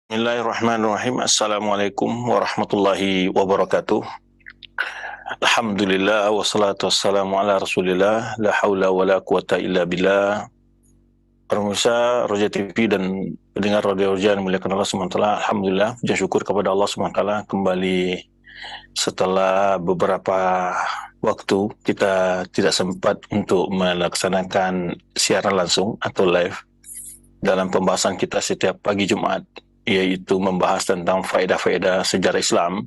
Bismillahirrahmanirrahim. Assalamualaikum warahmatullahi wabarakatuh. Alhamdulillah wassalatu wassalamu ala Rasulillah, la haula wala quwata illa billah. Pemirsa Roja TV dan pendengar Radio Roja yang dimuliakan Allah SWT, alhamdulillah, puji syukur kepada Allah SWT kembali setelah beberapa waktu kita tidak sempat untuk melaksanakan siaran langsung atau live dalam pembahasan kita setiap pagi Jumat, yaitu membahas tentang faedah-faedah sejarah Islam,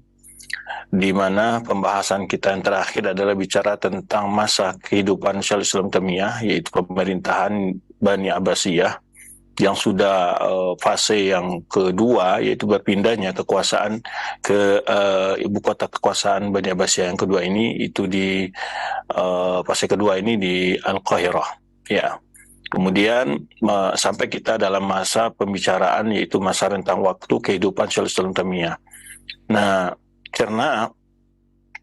di mana pembahasan kita yang terakhir adalah bicara tentang masa kehidupan Syaikhul Islam Taimiyah, yaitu pemerintahan Bani Abbasiyah, yang sudah fase yang kedua, yaitu berpindahnya kekuasaan ke ibu kota kekuasaan Bani Abbasiyah yang kedua ini, itu di fase kedua ini di Al-Qahirah, ya. Kemudian sampai kita dalam masa pembicaraan, yaitu masa rentang waktu kehidupan Syaikhul Islam Taimiyah. Nah, karena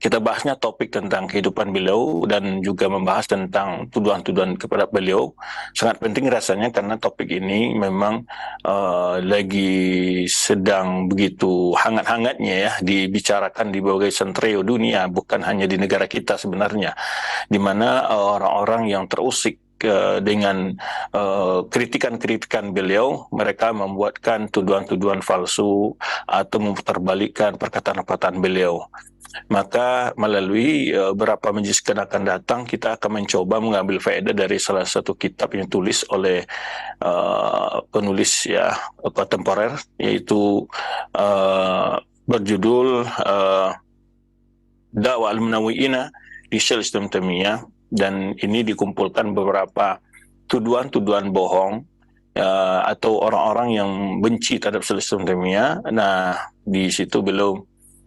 kita bahasnya topik tentang kehidupan beliau dan juga membahas tentang tuduhan-tuduhan kepada beliau, sangat penting rasanya karena topik ini memang lagi sedang begitu hangat-hangatnya ya dibicarakan di berbagai sentreo dunia, bukan hanya di negara kita sebenarnya, di mana orang-orang yang terusik dengan kritikan-kritikan beliau, mereka membuatkan tuduhan-tuduhan palsu atau memutarbalikkan perkataan-perkataan beliau. Maka melalui beberapa majlis akan datang, kita akan mencoba mengambil faedah dari salah satu kitab yang tulis oleh penulis ya kontemporer, yaitu berjudul Dakwah al-Munawwi'ina di Syaikhul Islam Taimiyah, dan ini dikumpulkan beberapa tuduhan-tuduhan bohong atau orang-orang yang benci terhadap Syaikhul Islam Taimiyah. Nah, di situ beliau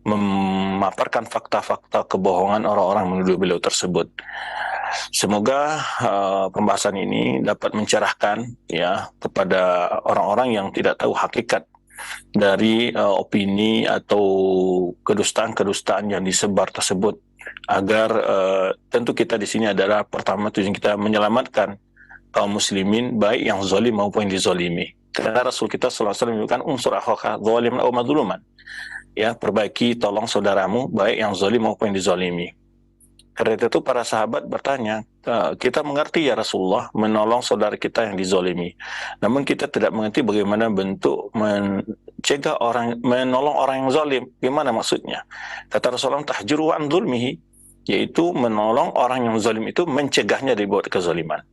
memaparkan fakta-fakta kebohongan orang-orang menuduh beliau tersebut. Semoga pembahasan ini dapat mencerahkan ya kepada orang-orang yang tidak tahu hakikat dari opini atau kedustaan-kedustaan yang disebar tersebut, agar tentu kita di sini adalah pertama tujuan kita menyelamatkan kaum muslimin, baik yang zalim maupun yang dizalimi. Karena Rasul kita sallallahu alaihi wasallam menyebutkan unsur akhaka zaliman aw mazluman. Ya, perbaiki, tolong saudaramu baik yang zalim maupun yang dizalimi. Karena itu para sahabat bertanya, kita mengerti ya Rasulullah menolong saudara kita yang dizalimi, namun kita tidak mengerti bagaimana bentuk mencegah orang, menolong orang yang zalim. Gimana maksudnya? Kata Rasulullah, tahjiru an zulmihi, yaitu menolong orang yang zalim itu mencegahnya dari buat kezaliman.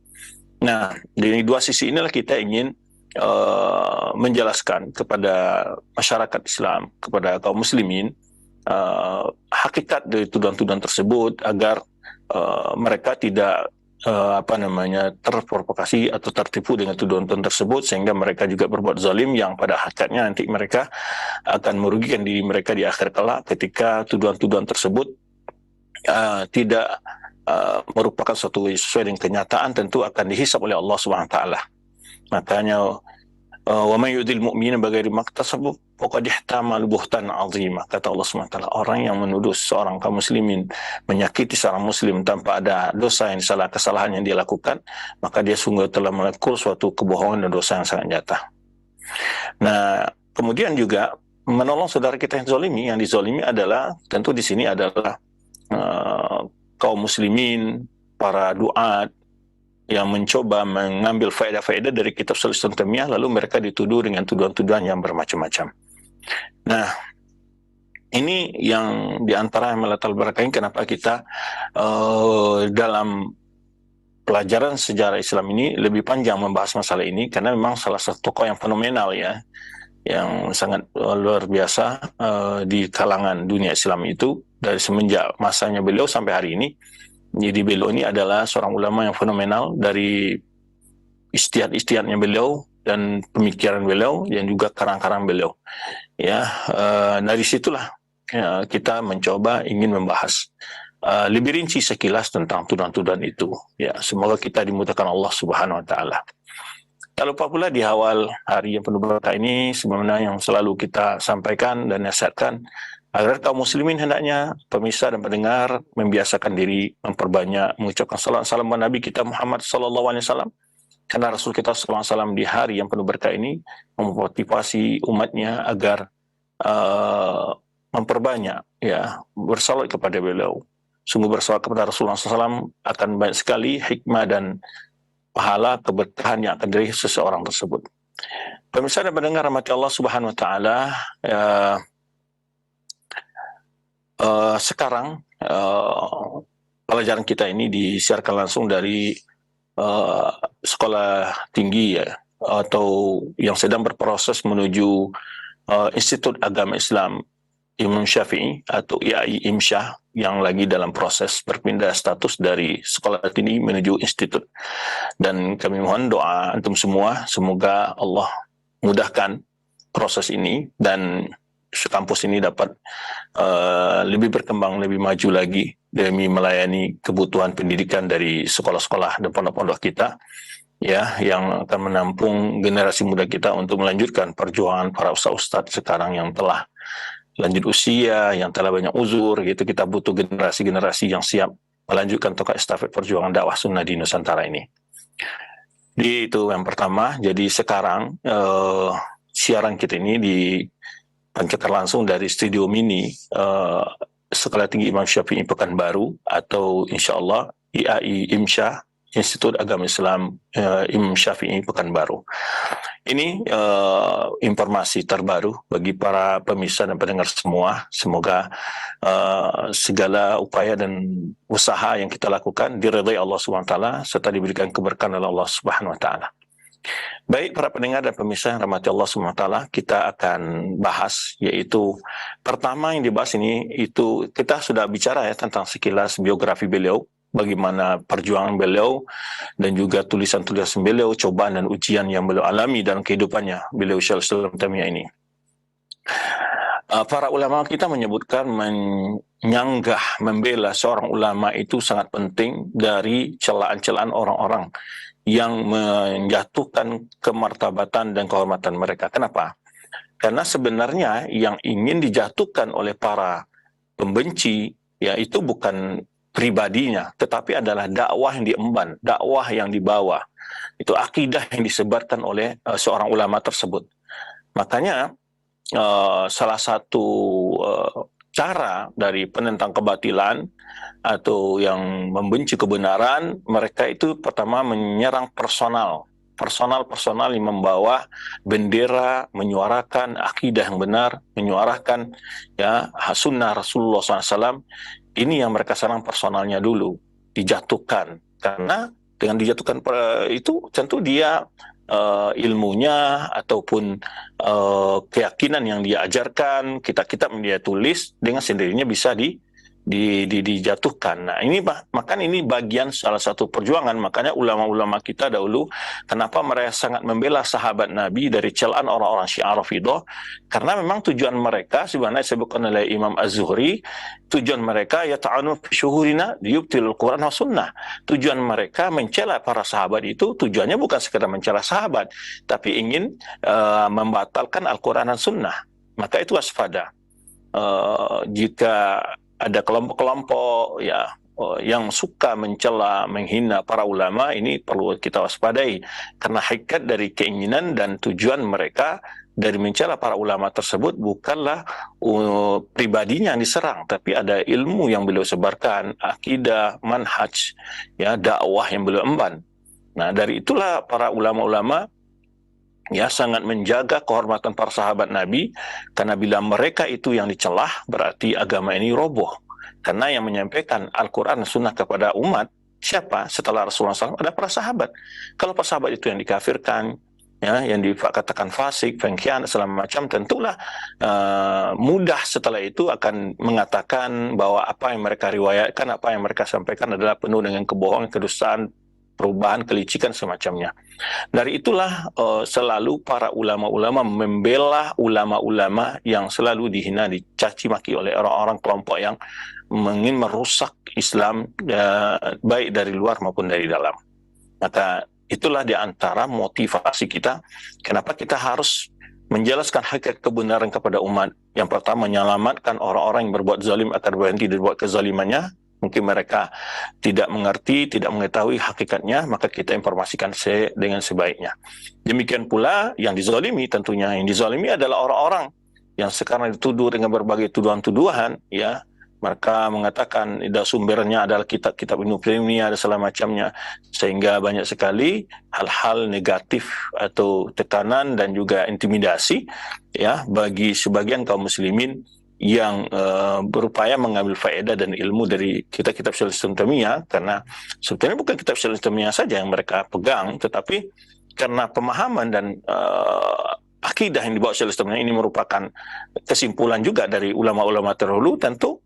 Nah, dari dua sisi inilah kita ingin menjelaskan kepada masyarakat Islam, kepada kaum muslimin, hakikat dari tuduhan-tuduhan tersebut, agar mereka tidak terprovokasi atau tertipu dengan tuduhan-tuduhan tersebut, sehingga mereka juga berbuat zalim yang pada hakikatnya nanti mereka akan merugikan diri mereka di akhir kelak, ketika tuduhan-tuduhan tersebut tidak merupakan suatu sesuai dengan kenyataan, tentu akan dihisab oleh Allah Subhanahu wa taala. Makanya wa may yudil mu'mina bighairi maktasabu faqad ihtamal buhtan 'azima, kata Allah Subhanahu wa taala, orang yang menuduh seorang kaum muslimin, menyakiti seorang muslim tanpa ada dosa yang kesalahan yang dia lakukan, maka dia sungguh telah melakukan suatu kebohongan dan dosa yang sangat nyata. Nah, kemudian juga menolong saudara kita yang zalimi, yang dizalimi adalah tentu di sini adalah kaum muslimin, para duat yang mencoba mengambil faedah-faedah dari kitab Syaikhul Islam Taimiyah, lalu mereka dituduh dengan tuduhan-tuduhan yang bermacam-macam. Nah, ini yang diantara yang melatar belakangi kenapa kita dalam pelajaran sejarah Islam ini lebih panjang membahas masalah ini, karena memang salah satu tokoh yang fenomenal ya, yang sangat luar biasa di kalangan dunia Islam itu dari semenjak masanya beliau sampai hari ini. Jadi beliau ini adalah seorang ulama yang fenomenal, dari ijtihad-ijtihadnya beliau dan pemikiran beliau dan juga karang-karang beliau. Ya, dari situlah ya, kita mencoba ingin membahas lebih rinci sekilas tentang tuduhan-tuduhan itu. Ya, semoga kita dimudahkan Allah Subhanahu wa taala. Tak lupa pula di awal hari yang penuh berkah ini, sebenarnya yang selalu kita sampaikan dan nasihatkan, agar kaum muslimin hendaknya, pemirsa dan pendengar, membiasakan diri memperbanyak mengucapkan salam kepada Nabi kita Muhammad sallallahu alaihi wasallam, Karena Rasul kita SAW di hari yang penuh berkah ini memotivasi umatnya agar memperbanyak bersalawat kepada beliau. Sungguh bersalawat kepada Rasulullah SAW akan banyak sekali hikmah dan pahala keberkahan yang akan diraih seseorang tersebut. Pemirsa dan pendengar rahmati Allah Subhanahu wa taala, sekarang pelajaran kita ini disiarkan langsung dari sekolah tinggi atau yang sedang berproses menuju Institut Agama Islam Imam Syafi'i atau IAI IMSYA yang lagi dalam proses berpindah status dari sekolah tinggi menuju institut. Dan kami mohon doa antum semua, semoga Allah mudahkan proses ini dan kampus ini dapat lebih berkembang, lebih maju lagi demi melayani kebutuhan pendidikan dari sekolah-sekolah dan pondok-pondok kita, yang akan menampung generasi muda kita untuk melanjutkan perjuangan para ustaz-ustaz sekarang yang telah lanjut usia, yang telah banyak uzur gitu. Kita butuh generasi-generasi yang siap melanjutkan tongkat estafet perjuangan dakwah sunnah di Nusantara ini. Itu yang pertama. Jadi sekarang siaran kita ini dipancarkan langsung dari studio mini Sekolah Tinggi Imam Syafi'i Pekanbaru, atau insyaallah IAI IMSYA, Institut Agama Islam Imam Syafi'i Pekanbaru. Ini informasi terbaru bagi para pemirsa dan pendengar semua. Semoga segala upaya dan usaha yang kita lakukan diridai Allah SWT serta diberikan keberkahan oleh Allah Subhanahu wa taala. Baik para pendengar dan pemirsa yang rahmati Allah SWT, kita akan bahas, yaitu pertama yang dibahas ini, itu kita sudah bicara tentang sekilas biografi beliau, bagaimana perjuangan beliau dan juga tulisan-tulisan beliau, cobaan dan ujian yang beliau alami dalam kehidupannya beliau Syaikhul Islam Taimiyah ini. Para ulama kita menyebutkan menyanggah, membela seorang ulama itu sangat penting dari celaan-celaan orang-orang yang menjatuhkan kemartabatan dan kehormatan mereka. Kenapa? Karena sebenarnya yang ingin dijatuhkan oleh para pembenci itu bukan pribadinya, tetapi adalah dakwah yang diemban, dakwah yang dibawa. Itu akidah yang disebarkan oleh seorang ulama tersebut. Makanya salah satu cara dari penentang kebatilan atau yang membenci kebenaran, mereka itu pertama menyerang personal yang membawa bendera, menyuarakan akidah yang benar, menyuarakan sunnah Rasulullah SAW. Ini yang mereka serang personalnya dulu, dijatuhkan. Karena dengan dijatuhkan itu tentu dia ilmunya ataupun keyakinan yang dia ajarkan, kitab-kitab yang dia tulis dengan sendirinya bisa dijatuhkan. Nah, makanya ini bagian salah satu perjuangan. Makanya ulama-ulama kita dahulu, kenapa mereka sangat membela sahabat Nabi dari celaan orang-orang Syiah Rafidhah? Karena memang tujuan mereka, sebenarnya disebutkan oleh Imam Az-Zuhri, tujuan mereka yata'anu fi syuhurina liyubtilul Quran wa sunnah. Tujuan mereka mencela para sahabat itu tujuannya bukan sekedar mencela sahabat, tapi ingin membatalkan Al-Quran dan sunnah. Maka itu waspada. Jika ada kelompok-kelompok yang suka mencela, menghina para ulama, ini perlu kita waspadai, karena hakikat dari keinginan dan tujuan mereka dari mencela para ulama tersebut bukanlah pribadinya yang diserang, tapi ada ilmu yang beliau sebarkan, akidah, manhaj, dakwah yang beliau emban. Nah, dari itulah para ulama-ulama sangat menjaga kehormatan para sahabat Nabi, karena bila mereka itu yang dicelah, berarti agama ini roboh. Karena yang menyampaikan Al-Quran dan Sunnah kepada umat, siapa? Setelah Rasulullah SAW, ada para sahabat. Kalau para sahabat itu yang dikafirkan, yang dikatakan fasik, pengkhianat, segala macam, tentulah mudah setelah itu akan mengatakan bahwa apa yang mereka riwayatkan, apa yang mereka sampaikan adalah penuh dengan kebohongan, kedustaan, perubahan, kelicikan semacamnya. Dari itulah selalu para ulama-ulama membela ulama-ulama yang selalu dihina, dicaci maki oleh orang-orang kelompok yang ingin merusak Islam, baik dari luar maupun dari dalam. Maka itulah di antara motivasi kita, kenapa kita harus menjelaskan hakikat kebenaran kepada umat. Yang pertama, menyelamatkan orang-orang yang berbuat zalim agar berhenti dari buat kezalimannya. mungkin mereka tidak mengerti, tidak mengetahui hakikatnya, maka kita informasikan dengan sebaiknya. Demikian pula yang dizalimi tentunya. Yang dizalimi adalah orang-orang yang sekarang dituduh dengan berbagai tuduhan-tuduhan, ya. Mereka mengatakan sumbernya adalah kitab-kitab Ibnu Taimiyah dan segala macamnya, sehingga banyak sekali hal-hal negatif atau tekanan dan juga intimidasi, ya, bagi sebagian kaum muslimin yang berupaya mengambil faedah dan ilmu dari kitab-kitab Syaikhul Islam Taimiyah, karena sebetulnya bukan kitab Syaikhul Islam Taimiyah saja yang mereka pegang, tetapi karena pemahaman dan akidah yang dibawa Syaikhul Islam ini merupakan kesimpulan juga dari ulama-ulama terdahulu, tentu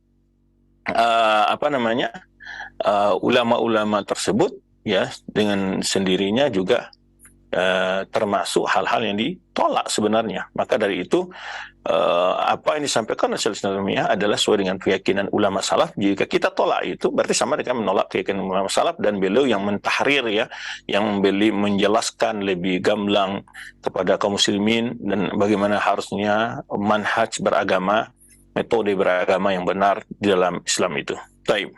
ulama-ulama tersebut, ya, dengan sendirinya juga termasuk hal-hal yang ditolak sebenarnya. Maka dari itu apa yang disampaikan oleh Syaikhul Islam adalah sesuai dengan keyakinan ulama salaf. Jika kita tolak itu, berarti sama dengan menolak keyakinan ulama salaf, dan beliau yang mentahrir, ya, yang menjelaskan lebih gamblang kepada kaum muslimin dan bagaimana harusnya manhaj beragama, metode beragama yang benar di dalam Islam itu. Baik.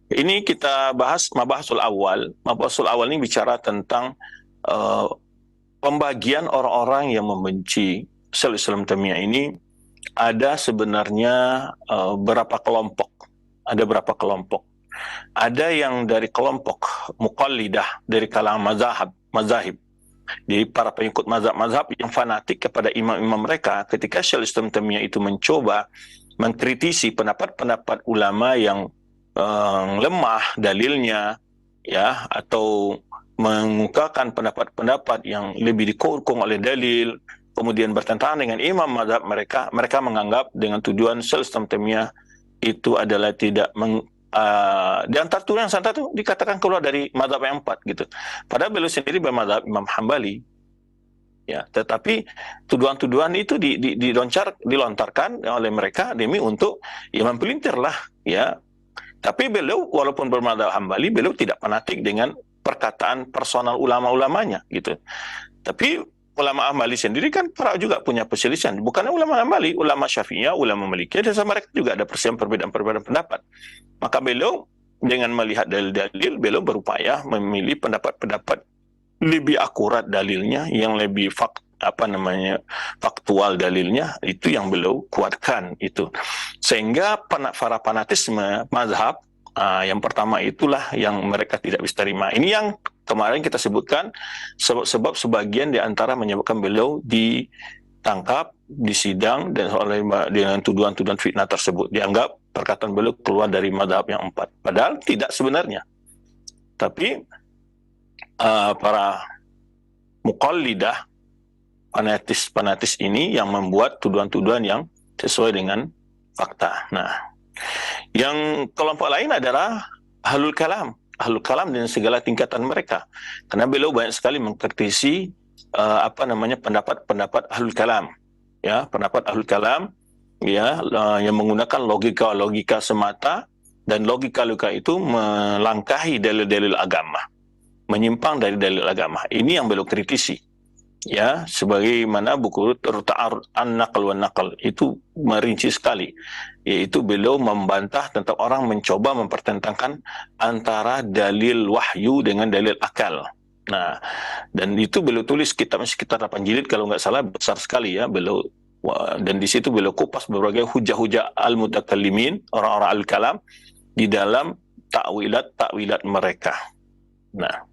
Ini kita bahas mabahasul awal. Mabahasul awal ini bicara tentang pembagian orang-orang yang membenci Syaikhul Islam Taimiyah ini. Ada sebenarnya berapa kelompok. Ada berapa kelompok. Ada yang dari kelompok muqallidah dari kalangan mazahib. Jadi para pengikut mazhab yang fanatik kepada imam-imam mereka, ketika Syaikhul Islam Taimiyah itu mencoba mengkritisi pendapat-pendapat ulama yang lemah dalilnya, ya, atau mengukakan pendapat-pendapat yang lebih dikokang oleh dalil, kemudian bertentangan dengan imam mazhab mereka, mereka menganggap dengan tujuan Syaikhul Islam Taimiyah itu adalah tidak di antara tuduhan yang satu dikatakan keluar dari mazhab yang 4 gitu. Padahal beliau sendiri bermazhab Imam Hambali, ya, tetapi tuduhan-tuduhan itu dilontarkan oleh mereka demi untuk mempelintir lah, ya. Tapi beliau walaupun bermazhab Hambali, beliau tidak fanatik dengan perkataan personal ulama-ulamanya gitu. Tapi ulama Hambali sendiri kan para juga punya perselisihan. Bukan ulama Hambali, ulama Syafi'iyah, ulama Malikiyah, dan sama mereka juga ada perbedaan pendapat. Maka beliau dengan melihat dalil-dalil, beliau berupaya memilih pendapat-pendapat lebih akurat dalilnya, yang lebih faktual dalilnya, itu yang beliau kuatkan itu. Sehingga para fanatisme mazhab yang pertama itulah yang mereka tidak bisa terima. Ini yang kemarin kita sebutkan sebab sebagian di antara menyebabkan beliau ditangkap, disidang, dan dengan tuduhan-tuduhan fitnah tersebut dianggap perkataan beliau keluar dari mazhab yang 4. Padahal tidak sebenarnya. Tapi para muqallidah, fanatis ini yang membuat tuduhan-tuduhan yang sesuai dengan fakta. Nah, yang kelompok lain adalah ahlul kalam dengan segala tingkatan mereka. Karena beliau banyak sekali mengkritisi pendapat ahlul kalam, ya, pendapat ahlul kalam, ya, yang menggunakan logika semata, dan logika itu melangkahi dalil-dalil agama, menyimpang dari dalil agama. Ini yang beliau kritisi, ya, sebagaimana buku Ta'arud an-Naql wan Naql itu merinci sekali, yaitu beliau membantah tentang orang mencoba mempertentangkan antara dalil wahyu dengan dalil akal. Nah, dan itu beliau tulis kitabnya sekitar 8 jilid kalau nggak salah, besar sekali, ya, beliau, dan di situ beliau kupas berbagai hujah-hujah al-mutakallimin, orang-orang al-kalam, di dalam takwilat mereka. Nah,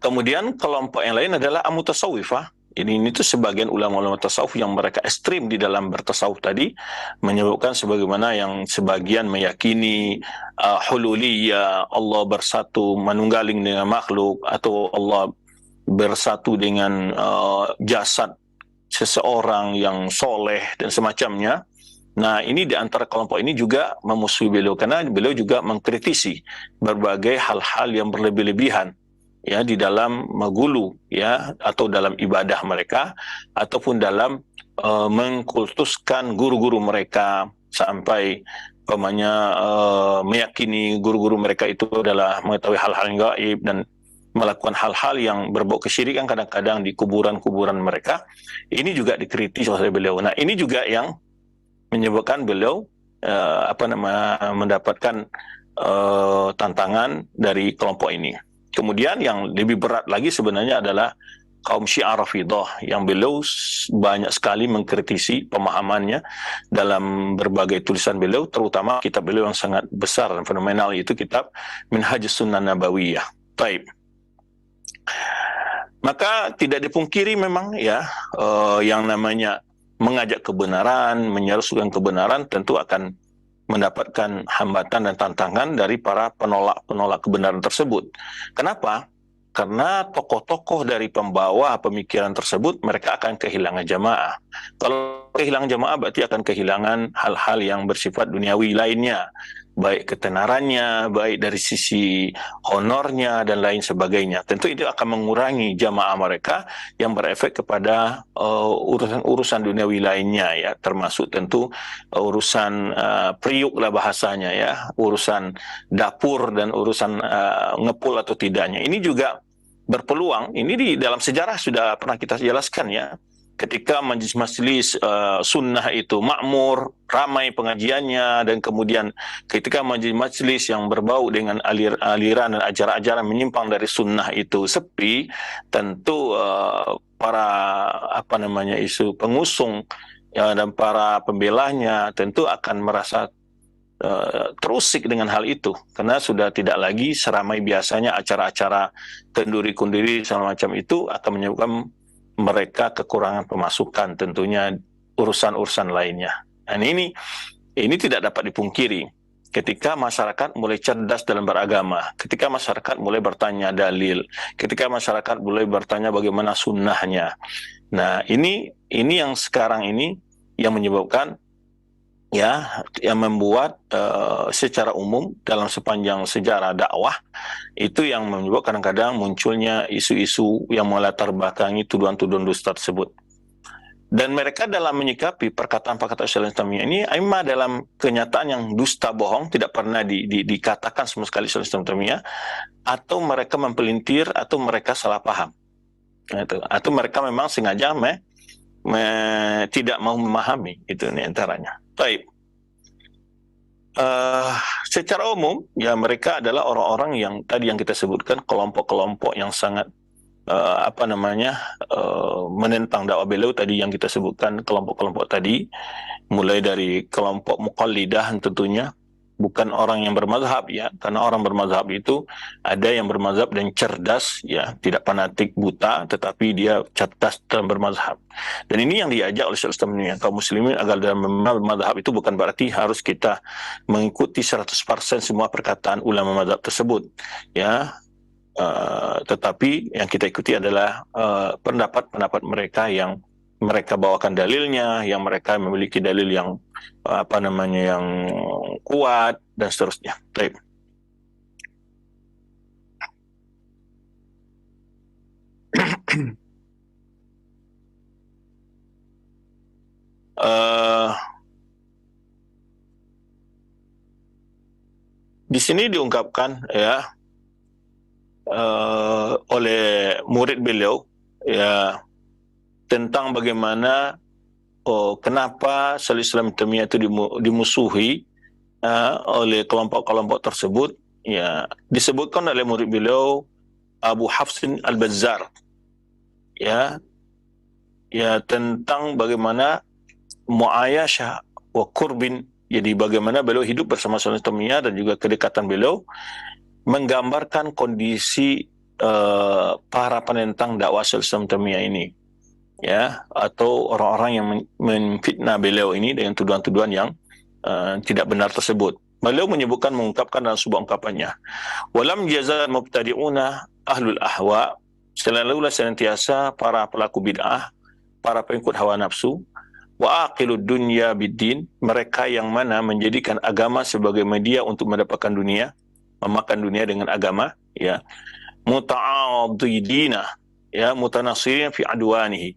kemudian kelompok yang lain adalah amutasawifah. Ini tuh sebagian ulama-ulama tasawuf yang mereka ekstrim di dalam bertasawuf tadi, menyebutkan sebagaimana yang sebagian meyakini hululiyah, Allah bersatu menunggaling dengan makhluk, atau Allah bersatu dengan jasad seseorang yang soleh dan semacamnya. Nah, ini di antara kelompok ini juga memusuhi beliau, karena beliau juga mengkritisi berbagai hal-hal yang berlebih-lebihan, ya, di dalam magulu, ya, atau dalam ibadah mereka, ataupun dalam mengkultuskan guru-guru mereka, sampai meyakini guru-guru mereka itu adalah mengetahui hal-hal yang gaib dan melakukan hal-hal yang berbau kesyirikan kadang-kadang di kuburan-kuburan mereka. Ini juga dikritis oleh beliau. Nah, ini juga yang menyebabkan beliau mendapatkan tantangan dari kelompok ini. Kemudian yang lebih berat lagi sebenarnya adalah kaum Syiah Rafidhah yang beliau banyak sekali mengkritisi pemahamannya dalam berbagai tulisan beliau, terutama kitab beliau yang sangat besar dan fenomenal, yaitu kitab Minhajus Sunnah Nabawiyah. Baik. Maka tidak dipungkiri memang ya, yang namanya mengajak kebenaran, menyerukan kebenaran tentu akan mendapatkan hambatan dan tantangan dari para penolak-penolak kebenaran tersebut. Kenapa? Karena tokoh-tokoh dari pembawa pemikiran tersebut mereka akan kehilangan jamaah. Kalau kehilangan jamaah berarti akan kehilangan hal-hal yang bersifat duniawi lainnya, baik ketenarannya, baik dari sisi honornya dan lain sebagainya. Tentu itu akan mengurangi jamaah mereka yang berefek kepada urusan-urusan duniawi lainnya ya, termasuk tentu urusan priuk lah bahasanya ya, urusan dapur dan urusan ngepul atau tidaknya. Ini juga berpeluang, ini di dalam sejarah sudah pernah kita jelaskan ya, ketika majelis-majelis sunnah itu makmur, ramai pengajiannya, dan kemudian ketika majelis-majelis yang berbau dengan aliran dan ajaran-ajaran menyimpang dari sunnah itu sepi, tentu para isu pengusung ya, dan para pembelanya tentu akan merasa terusik dengan hal itu, karena sudah tidak lagi seramai biasanya acara-acara kenduri-kundiri segala macam itu akan menyebabkan mereka kekurangan pemasukan, tentunya urusan-urusan lainnya. Dan ini tidak dapat dipungkiri. Ketika masyarakat mulai cerdas dalam beragama, ketika masyarakat mulai bertanya dalil, ketika masyarakat mulai bertanya bagaimana sunnahnya. Nah, ini yang sekarang ini yang menyebabkan ya, yang membuat secara umum dalam sepanjang sejarah dakwah itu yang menyebabkan kadang-kadang munculnya isu-isu yang melatar belakangi tuduhan-tuduhan dusta tersebut. Dan mereka dalam menyikapi perkataan-perkataan Syaikhul Islam ini, imma dalam kenyataan yang dusta bohong, tidak pernah dikatakan sama sekali Syaikhul Islam, atau mereka mempelintir, atau mereka salah paham, atau mereka memang sengaja tidak mau memahami, itu nih antaranya. Baik. Secara umum ya, mereka adalah orang-orang yang tadi yang kita sebutkan, kelompok-kelompok yang sangat menentang dakwah beliau tadi yang kita sebutkan, kelompok-kelompok tadi, mulai dari kelompok muqallidah tentunya, bukan orang yang bermazhab ya, karena orang bermazhab itu ada yang bermazhab dan cerdas ya, tidak fanatik buta, tetapi dia cerdas dalam bermazhab. Dan ini yang diajak oleh Syaikhul Islam ini, kaum muslimin agar dalam bermazhab itu bukan berarti harus kita mengikuti 100% semua perkataan ulama mazhab tersebut ya, tetapi yang kita ikuti adalah pendapat-pendapat mereka yang mereka bawakan dalilnya, yang mereka memiliki dalil yang yang kuat dan seterusnya. Baik. Di sini diungkapkan ya oleh murid beliau ya, tentang bagaimana kenapa Syaikhul Islam Taimiyah itu dimusuhi oleh kelompok-kelompok tersebut ya. Disebutkan oleh murid beliau Abu Hafsin Al-Bazzar ya tentang bagaimana mu'ayasyah wa qurbin, jadi bagaimana beliau hidup bersama Syaikhul Islam Taimiyah dan juga kedekatan beliau menggambarkan kondisi para penentang dakwah Syaikhul Islam Taimiyah ini ya, atau orang-orang yang menfitnah beliau ini dengan tuduhan-tuduhan yang tidak benar tersebut. Beliau mengungkapkan dalam sebuah ungkapannya, walam jazal mubtadi'una ahlul ahwa, selalulah senantiasa para pelaku bid'ah, para pengikut hawa nafsu, wa aqilud dunya biddin, mereka yang mana menjadikan agama sebagai media untuk mendapatkan dunia, memakan dunia dengan agama ya, muta'adidina ya, mutanasirin fi adwanihi.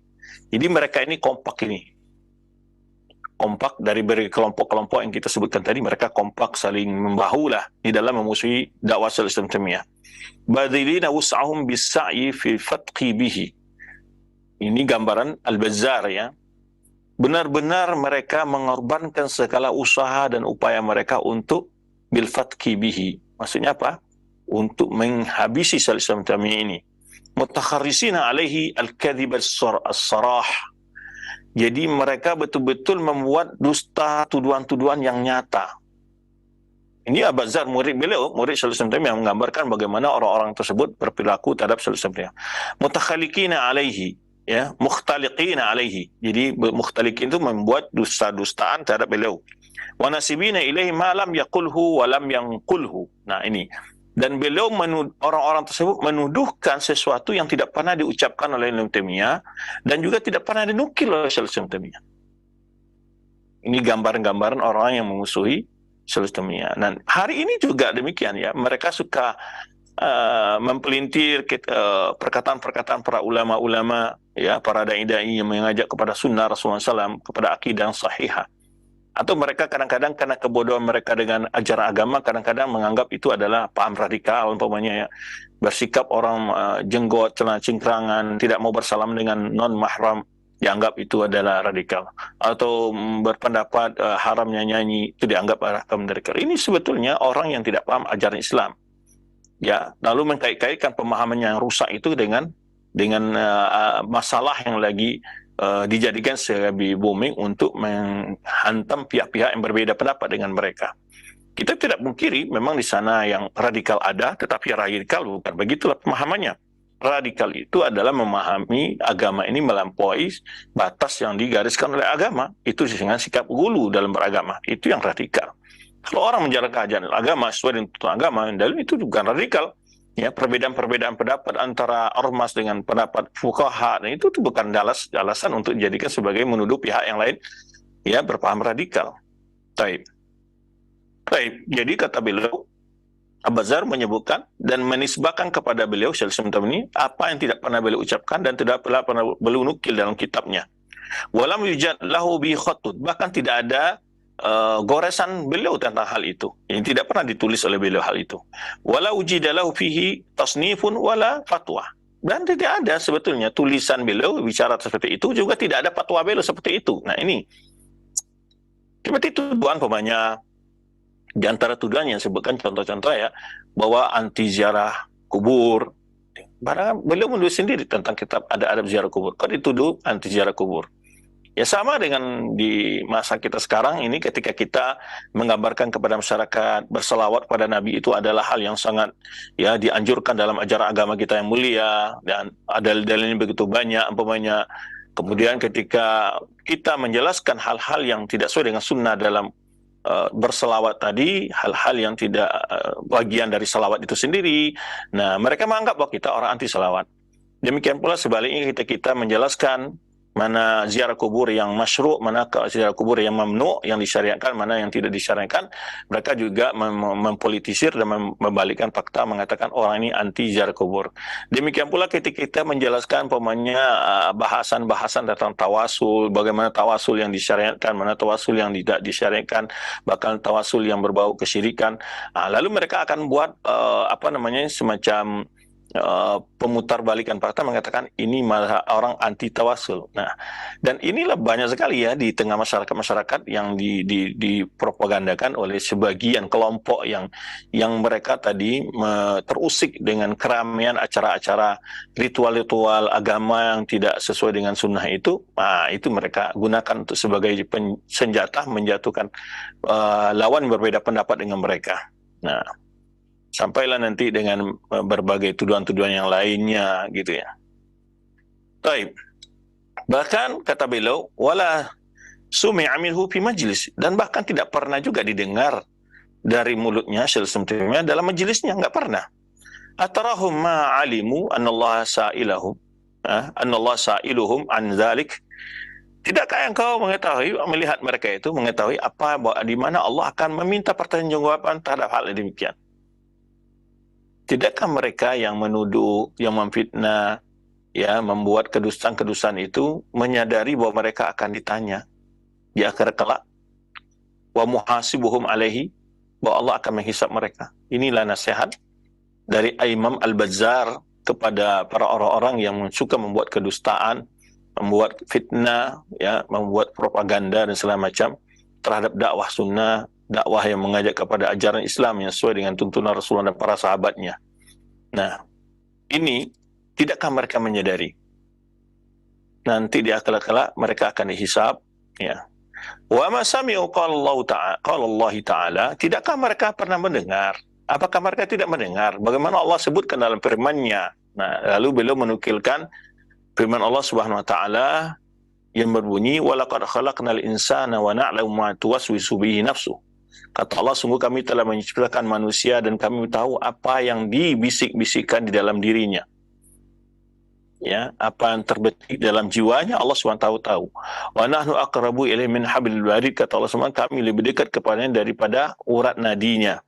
Jadi mereka ini kompak dari kelompok-kelompok yang kita sebutkan tadi, mereka kompak saling membahulah di dalam memusuhi dakwah Syaikhul Islam Taimiyah. Badilina wus'ahum bis-sa'i fi fatqi bihi. Ini gambaran Al-Bazzar ya. benar-benar mereka mengorbankan segala usaha dan upaya mereka untuk bilfatki bihi. Maksudnya apa? Untuk menghabisi Islam ini. Mutakharrisina alaihi al-kadhib as-sarah. Jadi mereka betul-betul membuat dusta, tuduhan-tuduhan yang nyata. Ini Al-Bazzar, murid beliau, murid Syaikhul Islam yang menggambarkan bagaimana orang-orang tersebut berperilaku terhadap Syaikhul Islam. Mutakhalikina alaihi, ya, mukhtaliqina alaihi. Jadi mukhtaliqin itu membuat dusta-dustaan terhadap beliau. Wa nasibina ilaihi ma lam yaqulhu wa lam yanqulhu. Nah, ini. Dan beliau orang-orang tersebut menuduhkan sesuatu yang tidak pernah diucapkan oleh Ibnu Taimiyah dan juga tidak pernah dinukil oleh Syaikhul Islam. Ini gambaran-gambaran orang yang memusuhi Syaikhul. Dan hari ini juga demikian, ya, mereka suka mempelintir perkataan-perkataan para ulama-ulama, ya, para dai-dai yang mengajak kepada sunnah Rasulullah SAW, kepada akidah yang sahihah. Atau mereka kadang-kadang karena kebodohan mereka dengan ajaran agama, kadang-kadang menganggap itu adalah paham radikal, umpamanya, ya, bersikap orang jenggot, celana cingkrangan, tidak mau bersalam dengan non-mahram, dianggap itu adalah radikal. Atau berpendapat haramnya nyanyi, itu dianggap radikal. Ini sebetulnya orang yang tidak paham ajaran Islam, ya, lalu mengkait-kaitkan pemahaman yang rusak itu dengan masalah yang lagi dijadikan sebagai booming untuk menghantam pihak-pihak yang berbeda pendapat dengan mereka. Kita tidak mungkiri memang di sana yang radikal ada, tetapi radikal bukan begitulah pemahamannya. Radikal itu adalah memahami agama ini melampaui batas yang digariskan oleh agama. Itu dengan sikap gulu dalam beragama. Itu yang radikal. Kalau orang menjalankan ajaran agama sesuai dengan tuntunan agama, dalam itu bukan radikal. Ya, perbedaan-perbedaan pendapat antara ormas dengan pendapat fuqaha, itu bukan alasan untuk dijadikan sebagai menuduh pihak yang lain, ya, berpaham radikal. Baik. Jadi kata beliau, Al-Bazzar menyebutkan dan menisbahkan kepada beliau Syaikhul Islam ini apa yang tidak pernah beliau ucapkan dan tidak pernah beliau nukil dalam kitabnya. Walam yujad lahu bi khatut, bahkan tidak ada goresan beliau tentang hal itu. Yang tidak pernah ditulis oleh beliau hal itu. Wala ujidalahu fihi tasnifun wala fatwa. Dan tidak ada sebetulnya tulisan beliau bicara seperti itu, juga tidak ada fatwa beliau seperti itu. Nah, ini seperti tuduhan pemanya, di antara tuduhan yang sebutkan contoh-contoh, ya, bahwa anti ziarah kubur. Padahal beliau menulis sendiri tentang kitab ada adab ziarah kubur. Kok dituduh anti ziarah kubur? Ya, sama dengan di masa kita sekarang ini, ketika kita menggambarkan kepada masyarakat berselawat pada Nabi itu adalah hal yang sangat, ya, dianjurkan dalam ajaran agama kita yang mulia, dan ada dalilnya begitu banyak, umpamanya. Kemudian ketika kita menjelaskan hal-hal yang tidak sesuai dengan sunnah dalam berselawat tadi, hal-hal yang tidak bagian dari selawat itu sendiri, nah, mereka menganggap bahwa kita orang anti selawat. Demikian pula sebaliknya, kita menjelaskan mana ziarah kubur yang masyru', mana ziarah kubur yang mamnu', yang disyariatkan, mana yang tidak disyariatkan. Mereka juga mempolitisir dan membalikkan fakta, mengatakan orang ini anti ziarah kubur. Demikian pula ketika kita menjelaskan bahasan-bahasan tentang tawasul, bagaimana tawasul yang disyariatkan, mana tawasul yang tidak disyariatkan, bahkan tawasul yang berbau kesyirikan. Lalu mereka akan buat semacam pemutarbalikan fakta, mengatakan ini malah orang anti tawasul. Nah, dan inilah banyak sekali, ya, di tengah masyarakat yang dipropagandakan oleh sebagian kelompok yang mereka tadi terusik dengan keramaian acara-acara ritual-ritual agama yang tidak sesuai dengan sunnah itu. Itu mereka gunakan untuk sebagai senjata menjatuhkan lawan berbeda pendapat dengan mereka. Nah, sampailah nanti dengan berbagai tuduhan-tuduhan yang lainnya, gitu, ya. Baik. Bahkan kata beliau, wala sumi'a minhu fi majlis, dan bahkan tidak pernah juga didengar dari mulutnya Syaikhul Islam dalam majelisnya, enggak pernah. Atarahum ma alimu anallaha sa'ilahum, anallaha sa'iluhum an dzalik. Tidakkah engkau mengetahui, melihat mereka itu mengetahui apa, di mana Allah akan meminta pertanggungjawaban terhadap hal demikian? Tidakkah mereka yang menuduh, yang memfitnah, ya, membuat kedustaan-kedustaan itu menyadari bahwa mereka akan ditanya di akhirat kelak, wa muhasibuhum alaihi, bahwa Allah akan menghisap mereka? Inilah nasihat dari Imam Al-Bazzar kepada para orang-orang yang suka membuat kedustaan, membuat fitnah, ya, membuat propaganda dan segala macam terhadap dakwah sunnah, dakwah yang mengajak kepada ajaran Islam yang sesuai dengan tuntunan Rasulullah dan para sahabatnya. Nah, ini tidakkah mereka menyadari nanti di akhirat kelak mereka akan dihisab, ya. Wa ma sami'u qala Allah Ta'ala, tidakkah mereka pernah mendengar? Apakah mereka tidak mendengar bagaimana Allah sebutkan dalam firman-Nya? Nah, lalu beliau menukilkan firman Allah Subhanahu wa taala yang berbunyi, walaqad khalaqnal insana wa na'lamu ma tuwaswisu bihi nafsu. Kata Allah, sungguh kami telah menciptakan manusia dan kami tahu apa yang dibisik-bisikkan di dalam dirinya. Ya, apa yang terbetik dalam jiwanya Allah SWT tahu. Wa nahnu aqrabu ilaihi min hablil warid, kata Allah SWT, kami lebih dekat kepadanya daripada urat nadinya.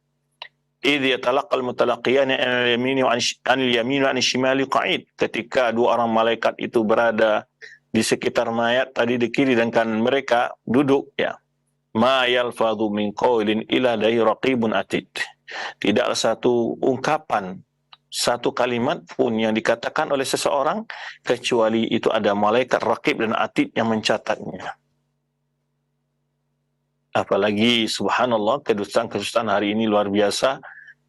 Idh yatalaqal mutalaqiyani anil yamini wa anil shimali qa'id, ketika dua orang malaikat itu berada di sekitar mayat tadi di kiri dan kanan mereka duduk, ya. Ma yalfadhu min qawlin illa ladayhi raqibun atid. Tidaklah satu ungkapan, satu kalimat pun yang dikatakan oleh seseorang kecuali itu ada malaikat raqib dan atid yang mencatatnya. Apalagi subhanallah, kedustaan hari ini luar biasa,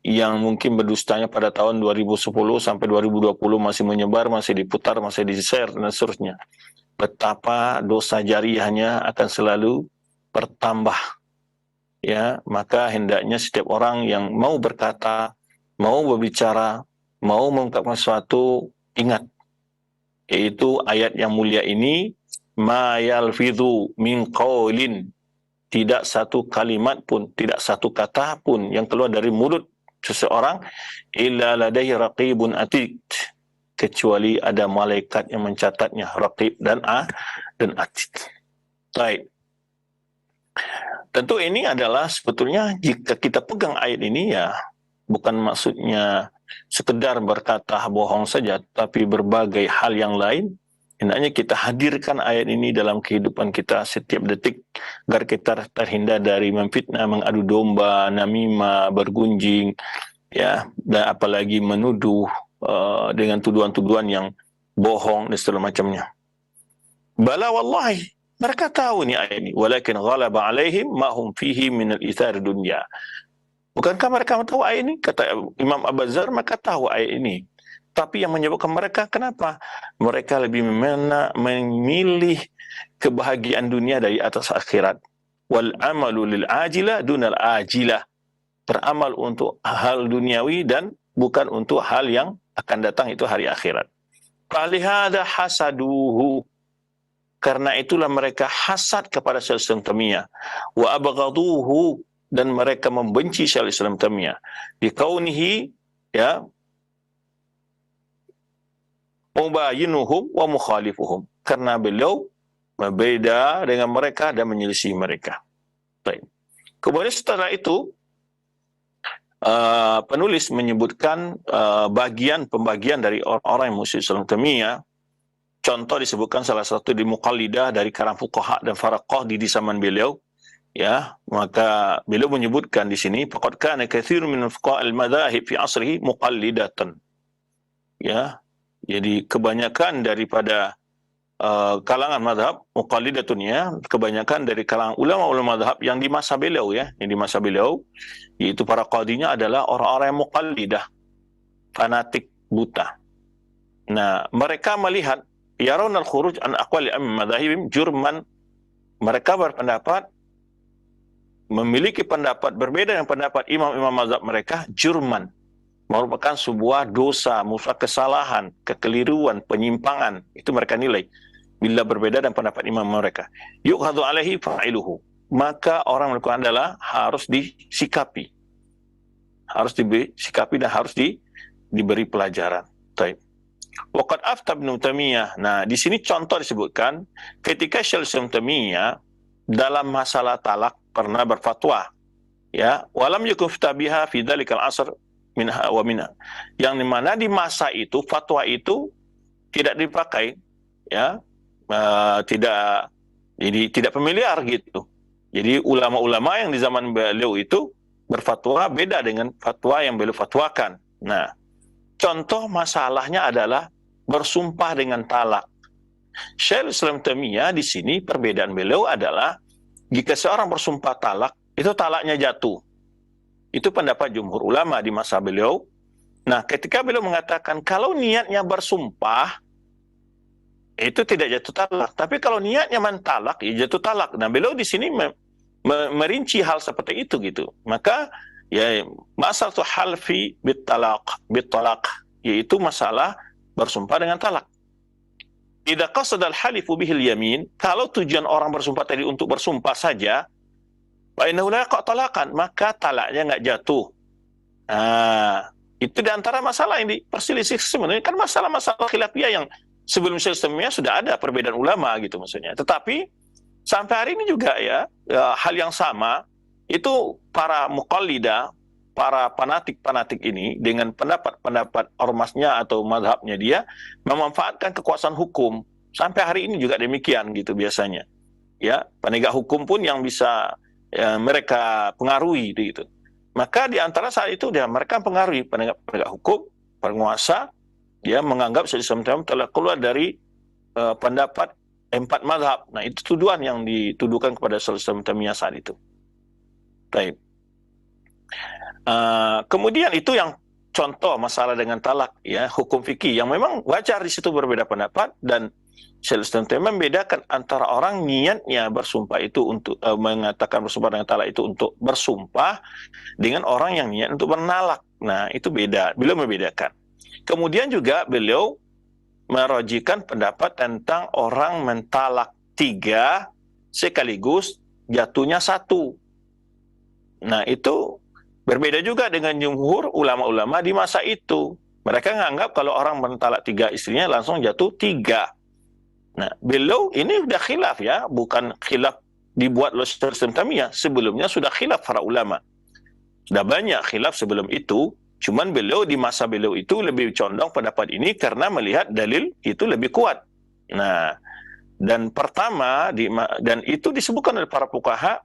yang mungkin berdustanya pada tahun 2010 sampai 2020 masih menyebar, masih diputar, masih di-share dan seterusnya. Betapa dosa jariyahnya akan selalu bertambah. Ya, maka hendaknya setiap orang yang mau berkata, mau berbicara, mau mengungkapkan sesuatu, ingat, yaitu ayat yang mulia ini, ma yalfidhu min qawlin, tidak satu kalimat pun, tidak satu kata pun yang keluar dari mulut seseorang, illa ladaihi raqibun atid, kecuali ada malaikat yang mencatatnya, raqib dan atid. Baik. Tentu ini adalah sebetulnya jika kita pegang ayat ini, ya, bukan maksudnya sekedar berkata bohong saja, tapi berbagai hal yang lain. Hendaknya kita hadirkan ayat ini dalam kehidupan kita setiap detik, agar kita terhindar dari memfitnah, mengadu domba, namimah, bergunjing, ya, dan apalagi menuduh dengan tuduhan-tuduhan yang bohong dan segala macamnya. Bala wallahi, mereka tahu ni ayat ini, walakin ghalaba alaihim ma hum fihi min al-ithar dunya. Bukankah mereka tahu ayat ini? Kata Imam Abazar, mereka tahu ayat ini. Tapi yang menyebabkan mereka, kenapa? Mereka lebih memilih kebahagiaan dunia dari atas akhirat. Wal amalu lil ajilah dunal ajilah. Beramal untuk hal duniawi dan bukan untuk hal yang akan datang, itu hari akhirat. Falihada hasaduhu. Karena itulah mereka hasad kepada Syaikhul Islam Taimiyah. Wa abghaduhu, dan mereka membenci Syaikhul Islam Taimiyah. Dikaunihi, ya, mubayinuhum wa mukhalifuhum, karena beliau berbeda dengan mereka dan menyelisih mereka. Baik. Kemudian setelah itu penulis menyebutkan pembagian dari orang-orang yang musyrik Islam Taimiyah. Contoh disebutkan salah satu di Muqallidah dari kalangan fuqaha dan faraqah di zaman beliau, ya. Maka beliau menyebutkan di sini, faqad kana katsirun min fuqaha al-madzahib fi asrihi muqallidatan. Ya. Jadi kebanyakan daripada kalangan mazhab muqallidatun, ya, kebanyakan dari kalangan ulama-ulama mazhab yang di masa beliau, ya, yang di masa beliau, yaitu para qadinya adalah orang-orang yang muqallidah, fanatik, buta. Nah, mereka melihat yarawna al-khuruj an aqwali madzahibim jurman, mereka berpendapat, memiliki pendapat berbeda dengan pendapat imam-imam mazhab mereka, jurman, merupakan sebuah dosa, merupakan kesalahan, kekeliruan, penyimpangan. Itu mereka nilai bila berbeda dengan pendapat imam mereka. Yukhadhu alaihi fa'iluhu, maka orang melakukan adalah harus disikapi, dan harus diberi pelajaran. Baik. Waqad afta Ibnu Taimiyah. Nah, di sini contoh disebutkan ketika Syaikhul Islam Taimiyah dalam masalah talak pernah berfatwa, ya, walam yakun biha fi dzalikal asr minha wa minha, yang dimana di masa itu fatwa itu tidak dipakai, ya, tidak familiar gitu. Jadi ulama-ulama yang di zaman beliau itu berfatwa beda dengan fatwa yang beliau fatwakan. Nah, contoh masalahnya adalah bersumpah dengan talak. Syekhul Islam Taimiyah di sini perbedaan beliau adalah jika seorang bersumpah talak, itu talaknya jatuh. Itu pendapat jumhur ulama di masa beliau. Nah, ketika beliau mengatakan kalau niatnya bersumpah, itu tidak jatuh talak. Tapi kalau niatnya mentalak, ya jatuh talak. Nah, beliau di sini merinci hal seperti itu gitu. Maka ya masalah halfi bitalak, yaitu masalah bersumpah dengan talak. Idza qasada al-halifu bihil yamin, kalau tujuan orang bersumpah tadi untuk bersumpah saja, fa innahu la yaqa talakan, maka talaknya enggak jatuh. Itu di antara masalah yang diperselisih sebenarnya kan masalah-masalah khilafiyah yang sebelum Syaikhul sudah ada perbedaan ulama gitu maksudnya. Tetapi sampai hari ini juga ya hal yang sama itu para muqallidah, para fanatik ini dengan pendapat ormasnya atau mazhabnya dia memanfaatkan kekuasaan hukum. Sampai hari ini juga demikian gitu biasanya. Ya, penegak hukum pun yang bisa mereka pengaruhi gitu. Maka di antara saat itu dia mereka pengaruhi penegak hukum, penguasa, dia menganggap Syaikhul Islam telah keluar dari pendapat 4 mazhab. Nah, itu tuduhan yang dituduhkan kepada Syaikhul Islam saat itu. Baik. Kemudian itu yang contoh masalah dengan talak ya, hukum fikih yang memang wajar di situ berbeda pendapat, dan Syaikhul Islam membedakan antara orang niatnya bersumpah itu untuk mengatakan bersumpah dengan talak itu untuk bersumpah dengan orang yang niat untuk menalak. Nah, itu beda. Beliau membedakan. Kemudian juga beliau merojikan pendapat tentang orang mentalak 3 sekaligus jatuhnya 1. Nah, itu berbeda juga dengan jumhur ulama-ulama di masa itu. Mereka menganggap kalau orang mentalak 3 istrinya langsung jatuh 3. Nah, beliau ini sudah khilaf ya, bukan khilaf dibuat oleh Syaikhul Islam Taimiyah. Sebelumnya sudah khilaf para ulama. Sudah banyak khilaf sebelum itu, cuman beliau di masa beliau itu lebih condong pendapat ini karena melihat dalil itu lebih kuat. Nah, dan pertama dan itu disebutkan oleh para fuqaha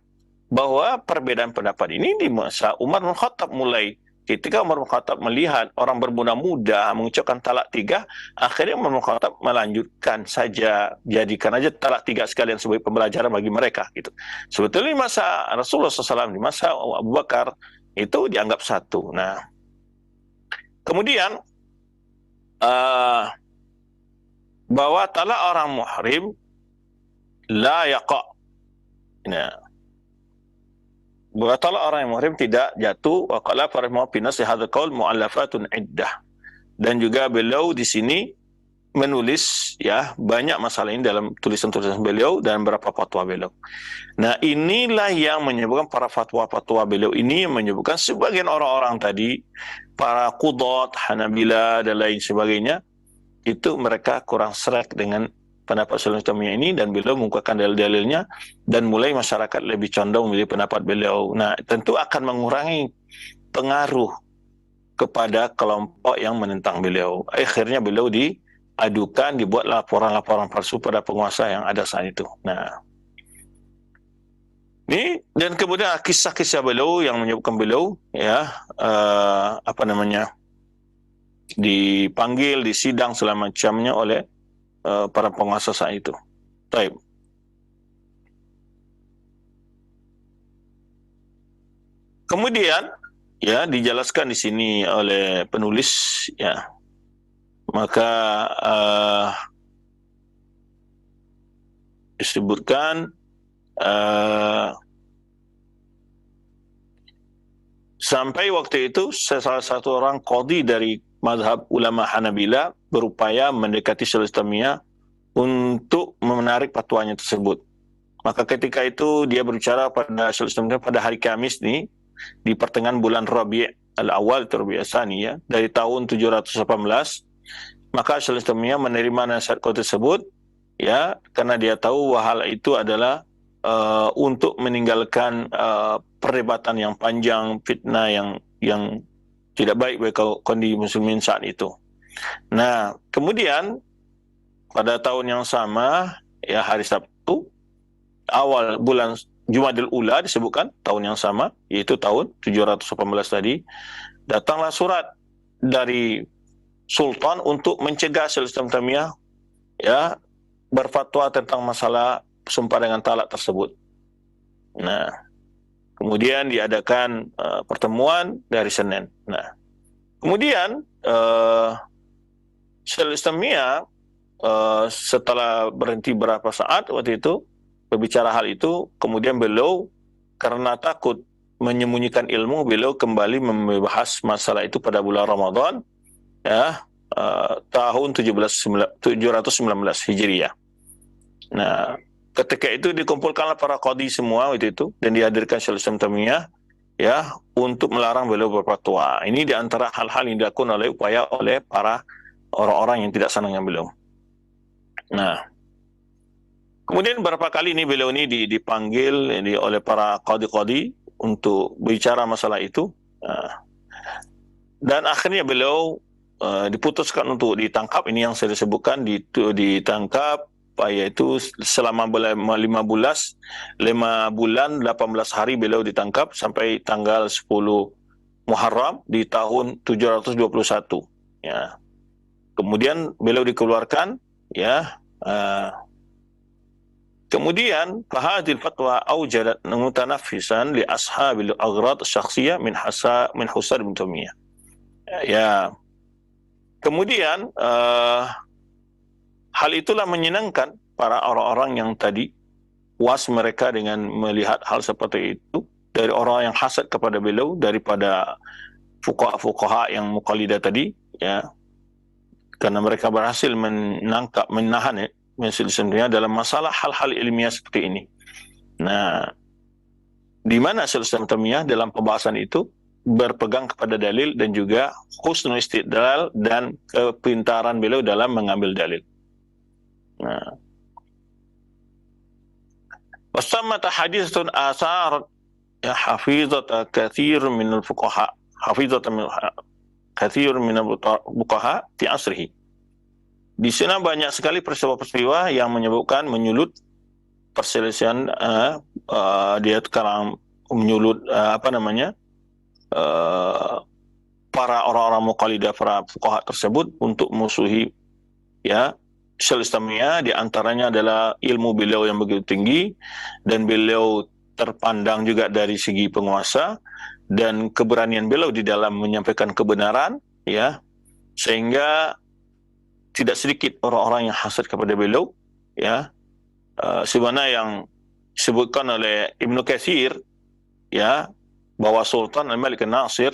bahwa perbedaan pendapat ini di masa Umar bin Khattab mulai. Ketika Umar bin Khattab melihat orang bermuda-muda mengucapkan talak 3, akhirnya Umar bin Khattab melanjutkan saja, jadikan aja talak 3 sekalian sebagai pembelajaran bagi mereka gitu. Sebetulnya di masa Rasulullah SAW, di masa Abu Bakar itu dianggap 1. Nah, kemudian bahwa talak orang muhrim la yaqa. Nah, bahwa talak orang yang muhrim tidak jatuh. Wa qala farahimahu fi nasi hadzal qaul mu'allafatun iddah. Dan juga beliau di sini menulis ya banyak masalah ini dalam tulisan-tulisan beliau dan beberapa fatwa beliau. Nah, inilah yang menyebabkan para fatwa-fatwa beliau ini menyebabkan sebagian orang-orang tadi, para qudhat, Hanabila dan lain sebagainya, itu mereka kurang serak dengan pendapat Syaikhul Islam ini, dan beliau mengungkapkan dalil-dalilnya, dan mulai masyarakat lebih condong memilih pendapat beliau. Nah, tentu akan mengurangi pengaruh kepada kelompok yang menentang beliau. Akhirnya beliau diadukan, dibuat laporan-laporan palsu pada penguasa yang ada saat itu. Nah, ini dan kemudian kisah-kisah beliau yang menyebabkan beliau ya dipanggil, disidang selama macamnya oleh para penguasa saat itu. Baik. Kemudian ya dijelaskan di sini oleh penulis ya. Maka disebutkan sampai waktu itu salah satu orang qadhi dari mazhab ulama Hanabila berupaya mendekati Syaikhul Islam untuk menarik fatwanya tersebut. Maka ketika itu dia berbicara pada Syaikhul Islam pada hari Kamis nih, di pertengahan bulan Rabi' al-Awwal Rabi' Tsani ya, dari tahun 718, maka Syaikhul Islam menerima nasihat tersebut ya, karena dia tahu hal itu adalah untuk meninggalkan perdebatan yang panjang, fitnah yang tidak baik bagi kondisi muslimin saat itu. Nah, kemudian pada tahun yang sama ya, hari Sabtu awal bulan Jumadil Ula disebutkan tahun yang sama, yaitu tahun 718 tadi, datanglah surat dari Sultan untuk mencegah Syaikhul Islam Taimiyah ya berfatwa tentang masalah sumpah dengan talak tersebut. Nah, kemudian diadakan pertemuan dari Senin. Nah, kemudian Syaikhul Islamiyah setelah berhenti berapa saat waktu itu berbicara hal itu, kemudian beliau karena takut menyembunyikan ilmu, beliau kembali membahas masalah itu pada bulan Ramadan, ya, tahun 719 Hijriah. Nah, ketika itu dikumpulkanlah para qadhi semua waktu itu dan dihadirkan Syaikhul Islam Taimiyah, ya, untuk melarang beliau berfatwa. Ini di antara hal-hal yang dilakukan oleh para orang-orang yang tidak senang dengan beliau. Nah, kemudian beberapa kali ini beliau ini dipanggil oleh para qadhi-qadhi untuk bicara masalah itu. Dan akhirnya beliau diputuskan untuk ditangkap. Ini yang saya sebutkan, ditangkap, yaitu selama 5 bulan 18 hari beliau ditangkap sampai tanggal 10 Muharram di tahun 721, ya. Kemudian beliau dikeluarkan, ya. Kemudian fahadil fatwa aujadat mutanaffisan li ashabil aghrad syakhsiyah min Husad bin Taimiyah, ya. Kemudian hal itulah menyenangkan para orang-orang yang tadi puas mereka dengan melihat hal seperti itu dari orang yang hasad kepada beliau, daripada fuqaha yang muqallidah tadi, ya, karena mereka berhasil menahan sebenarnya dalam masalah hal-hal ilmiah seperti ini. Nah, di mana Syaikhul Islam Taimiyah dalam pembahasan itu berpegang kepada dalil dan juga husnul istidlal dan kepintaran beliau dalam mengambil dalil. Nah, wasammat haditsun asar ya hafizat katsir min al-fuqaha, hafizat katsir min al-fuqaha fi asrihi. Di sana banyak sekali peristiwa-peristiwa yang menyulut perselisihan, dia sekarang menyulut para orang-orang muqallidah, para fuqaha tersebut untuk musuhi, ya, Syaikhul Islamiyah. Di antaranya adalah ilmu beliau yang begitu tinggi dan beliau terpandang juga dari segi penguasa dan keberanian beliau di dalam menyampaikan kebenaran, ya, sehingga tidak sedikit orang-orang yang hasad kepada beliau, ya. Sebagaimana yang disebutkan oleh Ibnu Katsir, ya, bahwa Sultan Al-Malik An-Nasir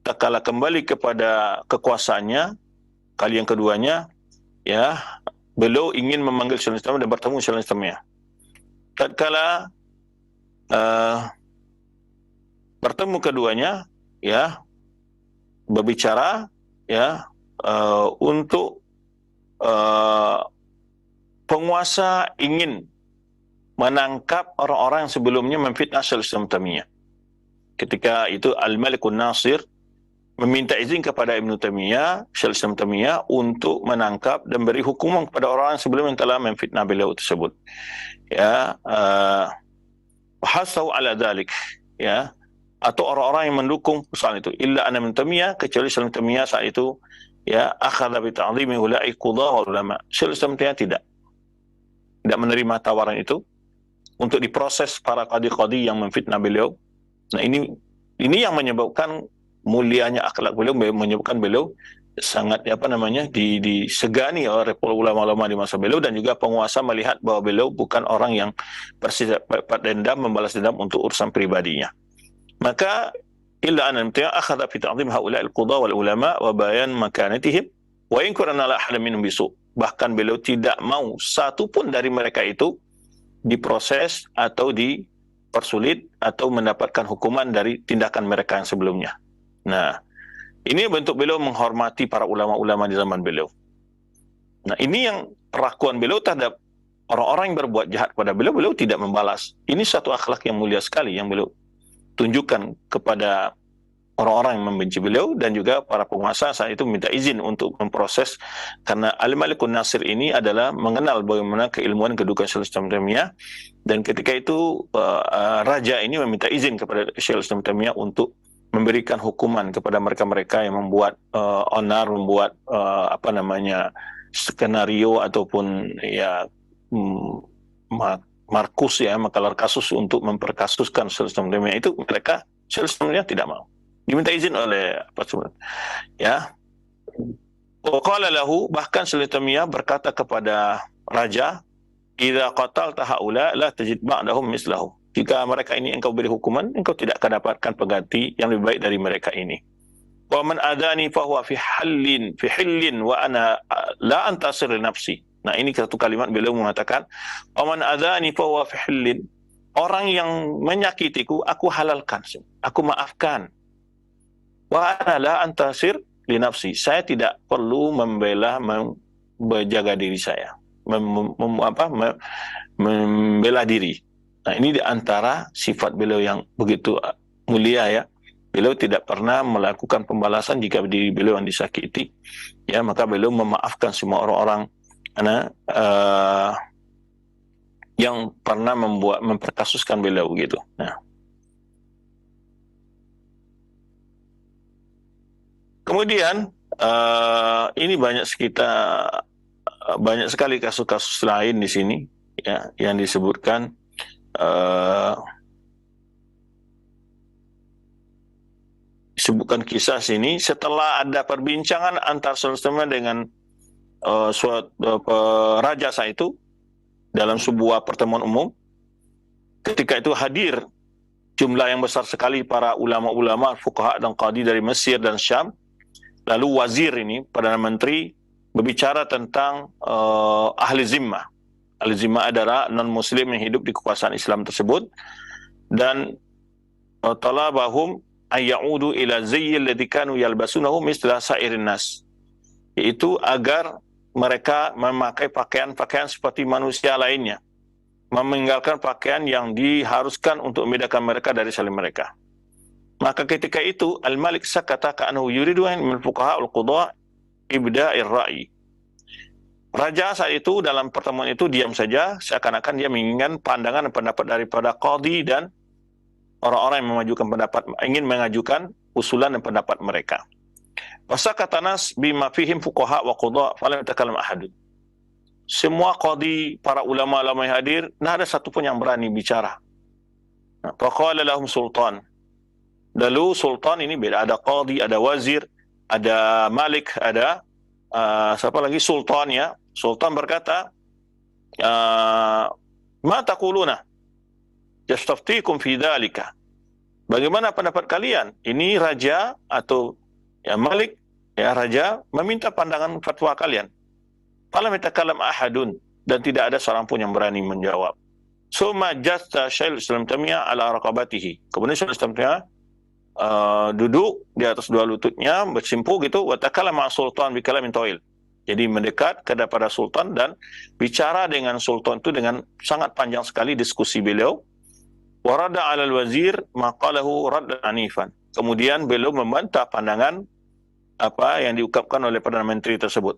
tak kala kembali kepada kekuasaannya kali yang keduanya, ya, beliau ingin memanggil Syaikhul Islam dan bertemu Syaikhul Islamiyah. Tatkala bertemu keduanya, ya, berbicara, ya, untuk penguasa ingin menangkap orang-orang yang sebelumnya memfitnah Syaikhul Islam Taimiyah. Ketika itu Al-Malik An-Nasir meminta izin kepada Ibnu Taimiyah, Syaikhul Islam Taimiyah, untuk menangkap dan beri hukuman kepada orang yang sebelumnya yang telah memfitnah beliau tersebut, ya. Hasau ala dzalik, ya, atau orang-orang yang mendukung soal itu, illa anna Ibnu Taimiyah, kecuali Syaikhul Taimiyah saat itu, ya, akhadha bi ta'dhimi ulai qudha wal ulama. Syaikhul Islam Taimiyah tidak menerima tawaran itu untuk diproses para qadhi-qadhi yang memfitnah beliau. Nah, ini yang menyebabkan mulianya akhlak beliau, menyebabkan beliau sangat disegani oleh ulama-ulama di masa beliau, dan juga penguasa melihat bahwa beliau bukan orang yang bersifat dendam, membalas dendam untuk urusan pribadinya. Maka illa an akhadha fi ta'dhim haula al-qudha wal ulama wa bayan makanatihim wa in kunna la ahla minhum bisu. Bahkan beliau tidak mau satu pun dari mereka itu diproses atau dipersulit atau mendapatkan hukuman dari tindakan mereka yang sebelumnya. Nah, ini bentuk beliau menghormati para ulama-ulama di zaman beliau. Nah, ini yang perlakuan beliau terhadap orang-orang yang berbuat jahat pada beliau, beliau tidak membalas. Ini satu akhlak yang mulia sekali yang beliau tunjukkan kepada orang-orang yang membenci beliau, dan juga para penguasa saat itu minta izin untuk memproses, karena Al-Malik An-Nasir ini adalah mengenal bagaimana keilmuan kedudukan Syaikhul Islam Taimiyah, dan ketika itu raja ini meminta izin kepada Syaikhul Islam Taimiyah untuk memberikan hukuman kepada mereka-mereka yang membuat onar, membuat skenario ataupun ya markus ya, makalar kasus untuk memperkasuskan Syekh Islam Taimiyah, itu mereka Syekh Islam Taimiyah tidak mau. Diminta izin oleh apa sebenarnya? Ya. Waqala lahu, bahkan Syekh Islam Taimiyah berkata kepada raja, "Idza qatalta haula la tajid ba'dahum mislahu." Jika mereka ini engkau beri hukuman, engkau tidak akan dapatkan pengganti yang lebih baik dari mereka ini. Wa man adani fa huwa fi hillin wa ana la antasir li nafsi. Nah, ini satu kalimat beliau mengatakan, "Wa man adani fa huwa fi hillin." Orang yang menyakitiku, aku halalkan, aku maafkan. Wa ana la antasir li nafsi. Saya tidak perlu membela, menjaga diri saya, membela diri. Nah, ini di antara sifat beliau yang begitu mulia ya. Beliau tidak pernah melakukan pembalasan jika diri beliau yang disakiti. Ya, maka beliau memaafkan semua orang-orang yang pernah memperkasuskan beliau gitu. Nah. Kemudian ini banyak sekali kasus-kasus lain di sini ya yang disebutkan. Disebutkan kisah sini setelah ada perbincangan antar saudara dengan raja saat itu dalam sebuah pertemuan umum. Ketika itu hadir jumlah yang besar sekali para ulama-ulama, fuqaha dan qadi dari Mesir dan Syam. Lalu wazir ini, Perdana Menteri, berbicara tentang ahli zimmah. Ahli zimmah adalah non-muslim yang hidup di kekuasaan Islam tersebut. Dan talabahum ayyaudu ila zayyil ladzi kanu yalbasunahu misla sa'irin nas, yaitu agar mereka memakai pakaian-pakaian seperti manusia lainnya, meninggalkan pakaian yang diharuskan untuk membedakan mereka dari selain mereka. Maka ketika itu Al-Malik sakata ka'annahu yuridu min fuqaha al-qudha ibda'ir ra'i. Raja saat itu dalam pertemuan itu diam saja, seakan-akan dia menginginkan pandangan dan pendapat daripada qadi dan orang-orang yang memajukan pendapat, ingin mengajukan usulan dan pendapat mereka. Wasakata nas bima fihim fuqaha wa qudha falam yatakallam ahadun. Semua qadi, para ulama-ulama yang hadir, tidak ada satupun yang berani bicara. Faqala lahum sultan. Lalu sultan ini beda, ada qadi, ada wazir, ada malik, ada siapa lagi, sultan ya. Sultan berkata, "Ma taquluna? Yastaftikum fi dzalika." Bagaimana pendapat kalian? Ini raja atau ya malik, ya raja meminta pandangan fatwa kalian. Falam yatakallam ahadun, dan tidak ada seorang pun yang berani menjawab. Summa jasta Syekh Islam Taimiyah ala raqabatihi. Kemudian Syekh Islam Taimiyah duduk di atas dua lututnya, bersimpu gitu, wa takallama sultan bi kalamin tawil. Jadi mendekat kepada sultan dan bicara dengan sultan itu dengan sangat panjang sekali diskusi beliau. Warada 'alal wazir maqalahu raddan anifan. Kemudian beliau membantah pandangan apa yang diungkapkan oleh Perdana Menteri tersebut.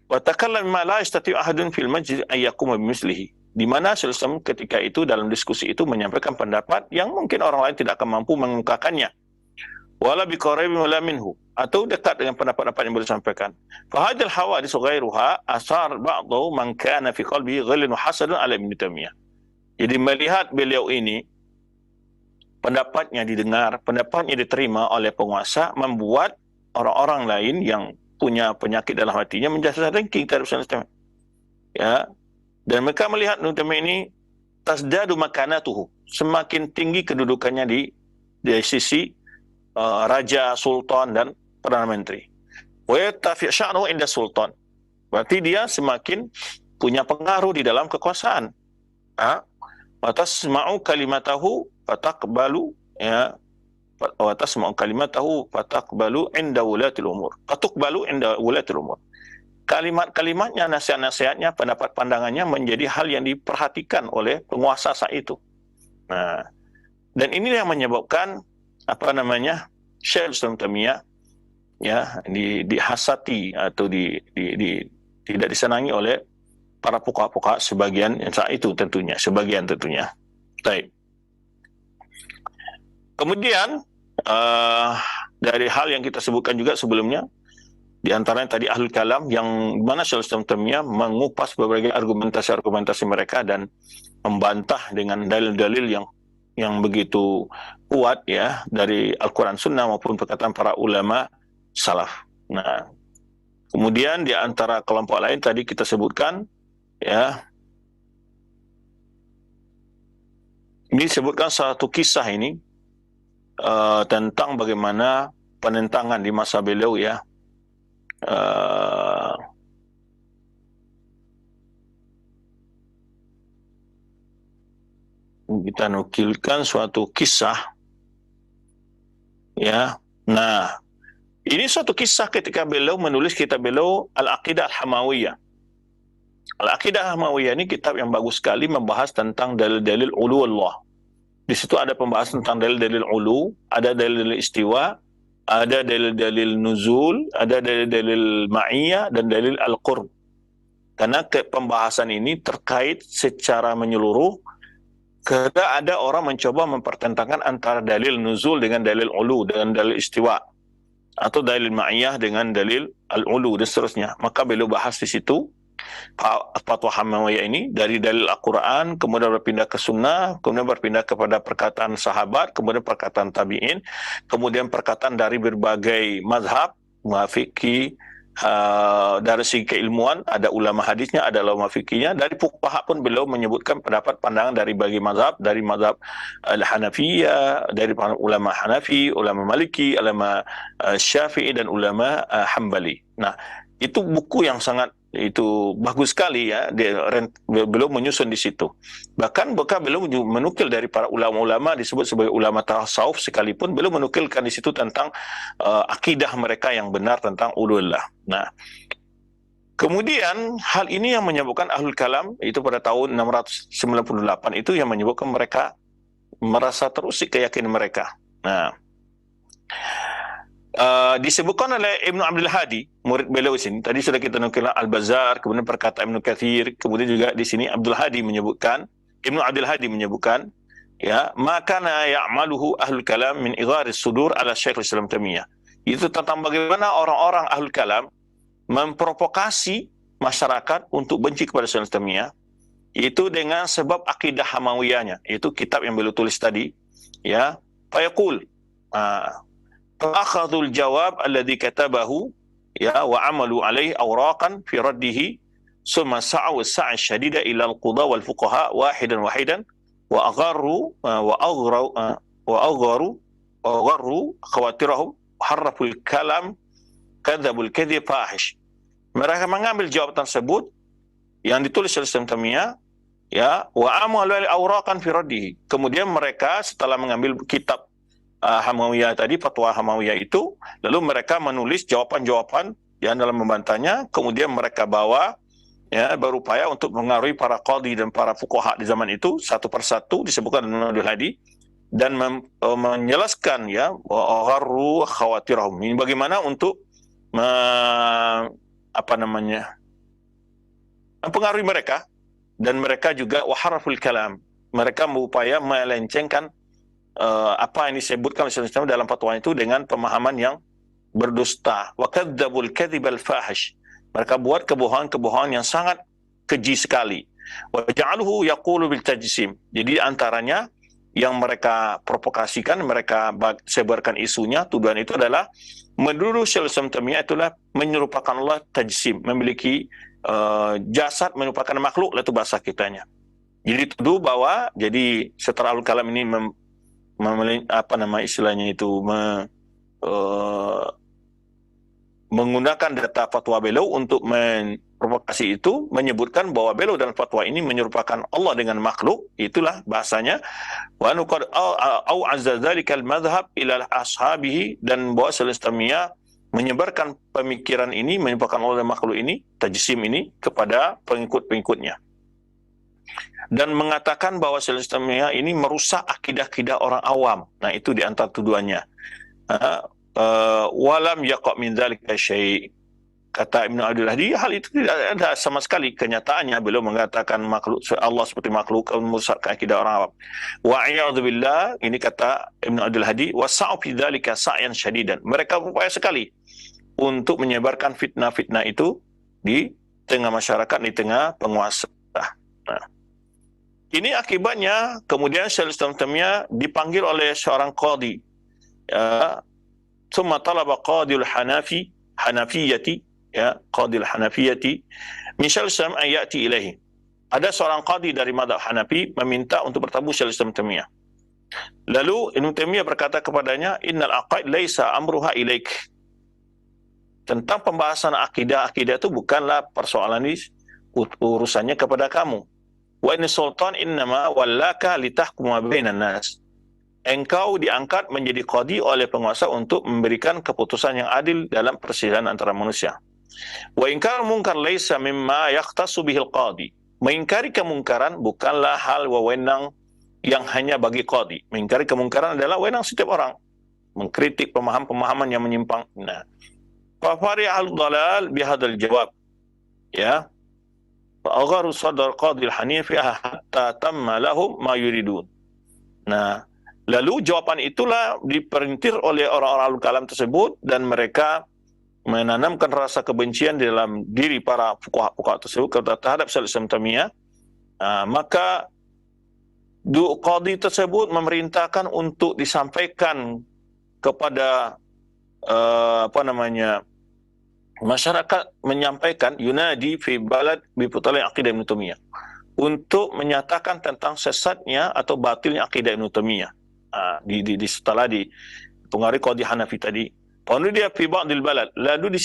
Wa takallama ma la yastati' ahadun fil majlis ay yaquma bimislihi. Di mana Syekh Islam ketika itu dalam diskusi itu menyampaikan pendapat yang mungkin orang lain tidak akan mampu mengungkapkannya. Wala biqaribin wala minhu, atau dekat dengan pendapat-pendapat yang beliau sampaikan. Fa hadhihi al-hawadith ghairuha asar ba'dhu man kana fi qalbihi ghillun wa hasadun 'ala Ibnu Taimiyah. Jadi melihat beliau ini, pendapatnya didengar, pendapatnya diterima oleh penguasa, membuat orang-orang lain yang punya penyakit dalam hatinya menjadi dengki terhadap Islam. Ya, dan mereka melihat Ibnu Taimiyah ini tasdadu makanatuhu, semakin tinggi kedudukannya di sisi raja, sultan dan Perdana Menteri. Wa yartafi' sya'nuhu inda sultan. Berarti dia semakin punya pengaruh di dalam kekuasaan. Wa tasma'u kalimatahu fataqbalu, ya, wa tasma'u kalimatahu fataqbalu inda wulatil umur. Fataqbalu inda wulatil umur. Kalimat-kalimatnya, nasihat-nasihatnya, pendapat pandangannya menjadi hal yang diperhatikan oleh penguasa saat itu. Nah, dan ini yang menyebabkan Syekh Islam Taimiyah ya dihasati atau tidak disenangi oleh para fuqaha sebagian saat itu tentunya, Baik. Kemudian dari hal yang kita sebutkan juga sebelumnya, Di antaranya tadi ahlul kalam, yang mana Syaikhul Islam Taimiyah mengupas berbagai argumentasi-argumentasi mereka dan membantah dengan dalil-dalil yang begitu kuat ya dari Al-Quran Sunnah maupun perkataan para ulama salaf. Nah, kemudian di antara kelompok lain tadi kita sebutkan ya, ini disebutkan satu kisah ini tentang bagaimana penentangan di masa beliau ya. Kita nukilkan suatu kisah ya. Nah, ini suatu kisah ketika beliau menulis kitab beliau Al-Aqidah Al-Hamawiyah. Al-Aqidah Al-Hamawiyah ini kitab yang bagus sekali, membahas tentang dalil-dalil ulu Allah. Di situ ada pembahasan tentang dalil-dalil ulu, ada dalil-dalil istiwa, ada dalil-dalil nuzul, ada dalil-dalil ma'iyah, dan dalil al-qurb. Karena pembahasan ini terkait secara menyeluruh, karena ada orang mencoba mempertentangkan antara dalil nuzul dengan dalil ulu, dengan dalil istiwa, atau dalil ma'iyah dengan dalil al-ulu, dan seterusnya. Maka beliau bahas di situ fatwa Hamawiyah ini dari dalil Al-Quran, kemudian berpindah ke sunnah, kemudian berpindah kepada perkataan sahabat, kemudian perkataan tabi'in, kemudian perkataan dari berbagai mazhab, fikih, dari segi keilmuan, ada ulama hadisnya, ada ulama fikihnya. Dari fuqaha pun beliau menyebutkan pendapat pandangan dari bagi mazhab, dari mazhab Al-Hanafiyah, dari ulama Hanafi, ulama Maliki, ulama Syafi'i, dan ulama Hambali. Nah, itu buku yang sangat itu bagus sekali ya, beliau menyusun di situ. Bahkan beliau menukil dari para ulama-ulama disebut sebagai ulama tasawuf sekalipun, beliau menukilkan di situ tentang akidah mereka yang benar tentang ulullah. Nah, kemudian hal ini yang menyebabkan ahlul kalam itu pada tahun 698 itu yang menyebabkan mereka merasa terusik keyakinan mereka. Nah, disebutkan oleh Ibnu Abdul Hadi, murid beliau sini. Tadi sudah kita nukil Al-Bazzar, kemudian perkataan Ibnu Katsir, kemudian juga di sini Ibnu Abdul Hadi menyebutkan, ya, makana ya'maluhu ahlul kalam min igharis sudur ala Syaikhul Islam Taimiyah. Itu tentang bagaimana orang-orang ahlul kalam memprovokasi masyarakat untuk benci kepada Syaikhul Islam Taimiyah, itu dengan sebab akidah Hamawiyahnya, itu kitab yang beliau tulis tadi, ya. Fayaqul, فأخذوا الجواب الذي كتبه يا وعملوا عليه أوراقا في رده ثم سعوا السعي الشديد إلى القضاء والفقهاء واحدا وأغروا خواطرهم وحرفوا الكلام كذبوا الكذب فاحش. Mereka mengambil jawab tersebut yang ditulis oleh Islam Taimiyah, ya, wa amalu awraqan fi raddihi. Kemudian mereka setelah mengambil kitab Hamawiyah tadi, fatwa Hamawiyah itu, lalu mereka menulis jawaban-jawaban yang dalam membantahnya, kemudian mereka bawa, ya, berupaya untuk mengaruhi para qadhi dan para fuqaha di zaman itu satu persatu, disebutkan oleh Abdul Hadi, dan menjelaskan, ya, gharru khawatirahum. Ini bagaimana untuk mempengaruhi mereka, dan mereka juga waharaful kalam, mereka berupaya melencengkan apa yang disebutkan oleh Islam dalam fatwa itu dengan pemahaman yang berdusta. Wa kadzdzabul kadzibal fahish. Mereka buat kebohongan-kebohongan yang sangat keji sekali. Wa ja'aluhu yaqulu bil tajsim. Jadi antaranya yang mereka provokasikan, mereka sebarkan isunya, tuduhan itu adalah menuduh Syaikhul Islam Taimiyah itulah menyerupakan Allah tajsim, memiliki jasad, menyerupakan makhluk, itu bahasa kitanya. Jadi tuduh bahwa jadi setelah al-kalam ini menggunakan data fatwa beliau untuk memprovokasi itu, menyebutkan bahwa beliau dalam fatwa ini menyerupakan Allah dengan makhluk, itulah bahasanya, wa nuqad au azza dzalikal madhhab ila ashabihi, dan bahwa Taimiyah menyebarkan pemikiran ini, menyerupakan Allah dan makhluk ini, tajsim ini, kepada pengikut-pengikutnya, dan mengatakan bahwa Syaikhul Taimiyah ini merusak akidah-akidah orang awam. Nah, itu di antara tuduhannya. Walam yaqa min dzalika syai'. Kata Ibnu Abdul Hadi, hal itu tidak ada sama sekali kenyataannya. Beliau mengatakan makhluk Allah seperti makhluk, merusak akidah orang awam. Wa a'udzubillah, ini kata Ibnu Abdul Hadi, wa sa'u fi dzalika sa'yan syadidan. Mereka berupaya sekali untuk menyebarkan fitnah-fitnah itu di tengah masyarakat, di tengah penguasa. Nah, ini akibatnya kemudian Syaikhul Islam Taimiyah dipanggil oleh seorang qadi. Thumma talaba qadil Hanafiyati, ya, qadil Hanafiyati min Syaikhul Islam an ya'ti ilaihi. Ada seorang qadi dari mazhab Hanafi meminta untuk bertemu Syaikhul Islam Taimiyah. Lalu Ibnu Taimiyah berkata kepadanya, innal aqaid laisa amruha ilaik. Tentang pembahasan akidah itu bukanlah persoalan ini urusannya kepada kamu. Wa inna sultan innama wallaka litahkuma bainan nas. Engkau diangkat menjadi qadi oleh penguasa untuk memberikan keputusan yang adil dalam perselisihan antara manusia. Wa inkar munkar laisa mimma yaqtasu bihil qadi. Mengingkari kemungkaran bukanlah hal wewenang yang hanya bagi qadi. Mengingkari kemungkaran adalah wewenang setiap orang. Mengkritik pemahaman yang menyimpang. Nah, fa fari'al dhalal bihadzal jawab. Ya. Fa agharu sadar qadi al-Hanifi hatta tamma lahum ma yuridun. Nah, lalu jawaban itulah diperintir oleh orang-orang al-kalam tersebut dan mereka menanamkan rasa kebencian di dalam diri para fuqaha tersebut terhadap Syaikhul Islam Taimiyah. Maka qadi tersebut memerintahkan untuk disampaikan kepada masyarakat, menyampaikan yunadi fi balad bi putalai aqidah Ibnu Taimiyah, untuk menyatakan tentang sesatnya atau batilnya akidah Ibnu Taimiyah. Setelah dipengaruhi qadi Hanafi tadi, dia fi ba'dil balad, lalu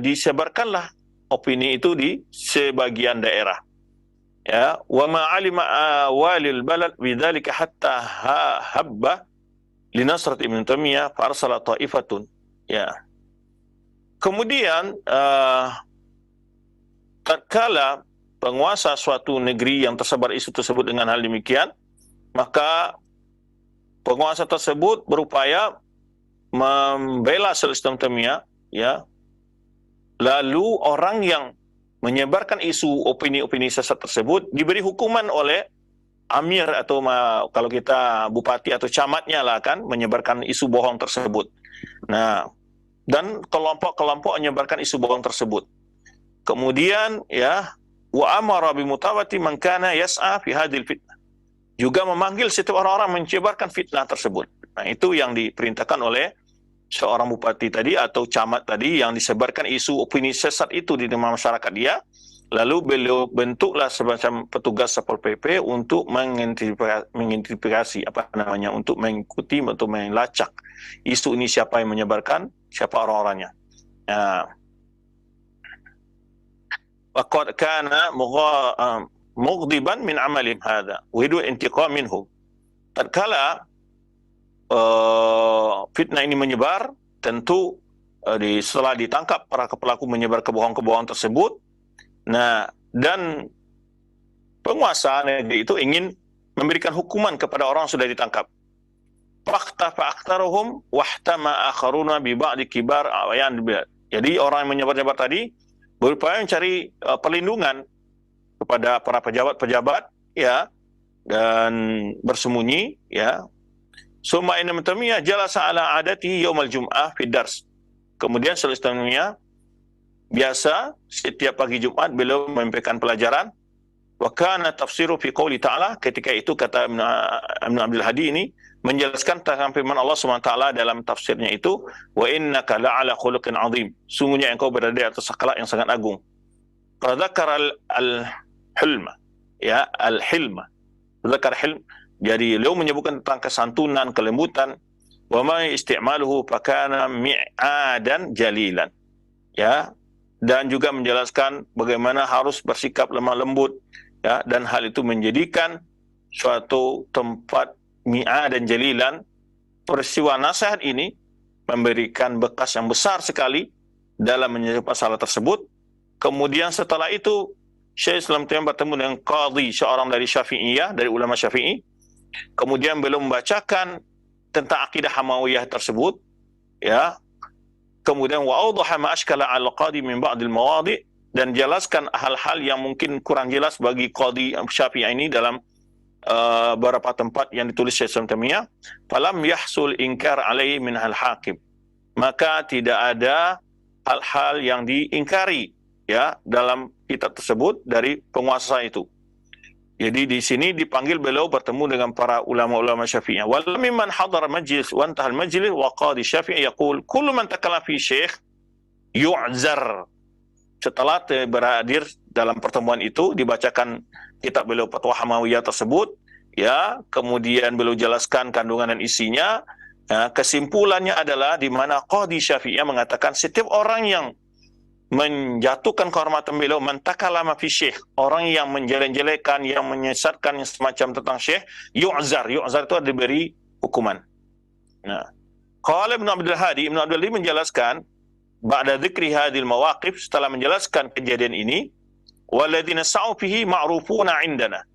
disebarkanlah opini itu di sebagian daerah. Ya, wa ma alima walil balad bidzalika hatta habba li nasrat Ibnu Taimiyah fa arsala ta'ifatun. Ya. Kemudian tatkala penguasa suatu negeri yang tersebar isu tersebut dengan hal demikian, maka penguasa tersebut berupaya membela Syaikhul Islam Taimiyah, ya. Lalu orang yang menyebarkan isu opini-opini sesat tersebut diberi hukuman oleh amir atau kalau kita bupati atau camatnya lah, kan, menyebarkan isu bohong tersebut. Nah, dan kelompok-kelompok menyebarkan isu bohong tersebut. Kemudian, ya, wa amara bi mutawati man kana yas'a fi hadhil fitnah. Juga memanggil setiap orang-orang menyebarkan fitnah tersebut. Nah, itu yang diperintahkan oleh seorang bupati tadi atau camat tadi yang disebarkan isu opini sesat itu di tengah masyarakat dia. Lalu beliau bentuklah semacam petugas Satpol PP untuk mengidentifikasi untuk mengikuti atau melacak isu ini, siapa yang menyebarkan, siapa orang-orangnya. Waqad kana mughdiban min amalim hadha wa yuridu intiqam minhu. Tatkala fitnah ini menyebar, tentu setelah ditangkap para pelaku menyebar kebohongan-kebohongan tersebut, nah, dan penguasa negeri itu ingin memberikan hukuman kepada orang yang sudah ditangkap. Fa'aktaruhum wahtama akharuna bi ba'di kibar awayan. Jadi orang yang menyebar-nyebar tadi berupaya mencari perlindungan kepada para pejabat-pejabat, ya, dan bersembunyi, ya. Summa inna Taimiyah jalasa ala adati yaumal jum'ah fi dars. Kemudian Syaikhul Islam Taimiyah biasa setiap pagi Jumat beliau menyampaikan pelajaran. Wa kana tafsiru fi qouli ta'ala, ketika itu kata Ibnu Abdul Hadi ini menjelaskan tentang firman Allah SWT dalam tafsirnya itu, wa innaka la'ala khuluqin 'azim, sungguhnya engkau berada di atas akhlak yang sangat agung. Fadzakara al-hilma, ya, al-hilma. Zakar hilm, jadi beliau menyebutkan tentang kesantunan, kelembutan. Wa ma isti'maluhu fakana mi'adan jalilan, ya, dan juga menjelaskan bagaimana harus bersikap lemah lembut, ya, dan hal itu menjadikan suatu tempat mi'ad dan jalilan. Peristiwa nasihat ini memberikan bekas yang besar sekali dalam menyelesaikan masalah tersebut. Kemudian setelah itu Syaikhul Islam Taimiyah bertemu dengan qadhi, seorang dari Syafi'iyah, dari ulama Syafi'i. Kemudian beliau membacakan tentang akidah Hamawiyah tersebut, ya. Kemudian wa awdaha ma ashkala al-qadi min ba'd al-mawadi', dan jelaskan hal-hal yang mungkin kurang jelas bagi qadi Syafi'i ini dalam beberapa tempat yang ditulis Syaikhul Islam Taimiyah. Falam yahsul inkar alaihi min al-hakim, maka tidak ada hal-hal yang diingkari ya dalam kitab tersebut dari penguasa itu. Jadi di sini dipanggil beliau bertemu dengan para ulama-ulama Syafi'iyah. Wal mimman hadara majlis wa antahal majlis wa qadi Syafi'i yaqul kullu man takallama fi syekh yu'zar. Setelah berhadir dalam pertemuan itu dibacakan kitab beliau Fatwa Hamawiyah tersebut, ya, kemudian beliau jelaskan kandungan dan isinya. Ya, kesimpulannya adalah di mana qadi Syafi'iyah mengatakan setiap orang yang menjatuhkan kehormatan beliau, mantakalama fi syekh, orang yang menjelek-jelekan, yang menyesatkan yang semacam tentang syekh, yu'zar itu diberi hukuman. Nah, qala Ibnu Abdul Hadi menjelaskan ba'da dzikri hadhil mawaqif, setelah menjelaskan kejadian ini, walladzina sa'u fihi ma'rufuna indana,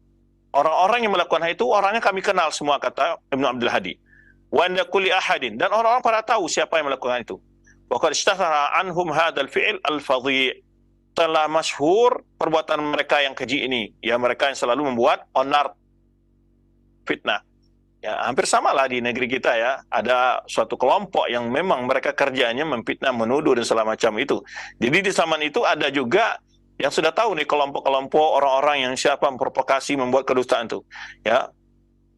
orang-orang yang melakukan hal itu orangnya kami kenal semua, kata Ibnu Abdul Hadi. Wa inda kulli ahadin, dan orang-orang pada tahu siapa yang melakukan itu. Waqad ishtahara anhum hadzal fi'l al-fadhi', telah masyhur perbuatan mereka yang keji ini, ya, mereka yang selalu membuat onar, fitnah. Ya, hampir samalah di negeri kita ya, ada suatu kelompok yang memang mereka kerjanya memfitnah, menuduh dan segala macam itu. Jadi di zaman itu ada juga yang sudah tahu nih kelompok-kelompok orang-orang yang siapa memprovokasi, membuat kedustaan itu. Ya.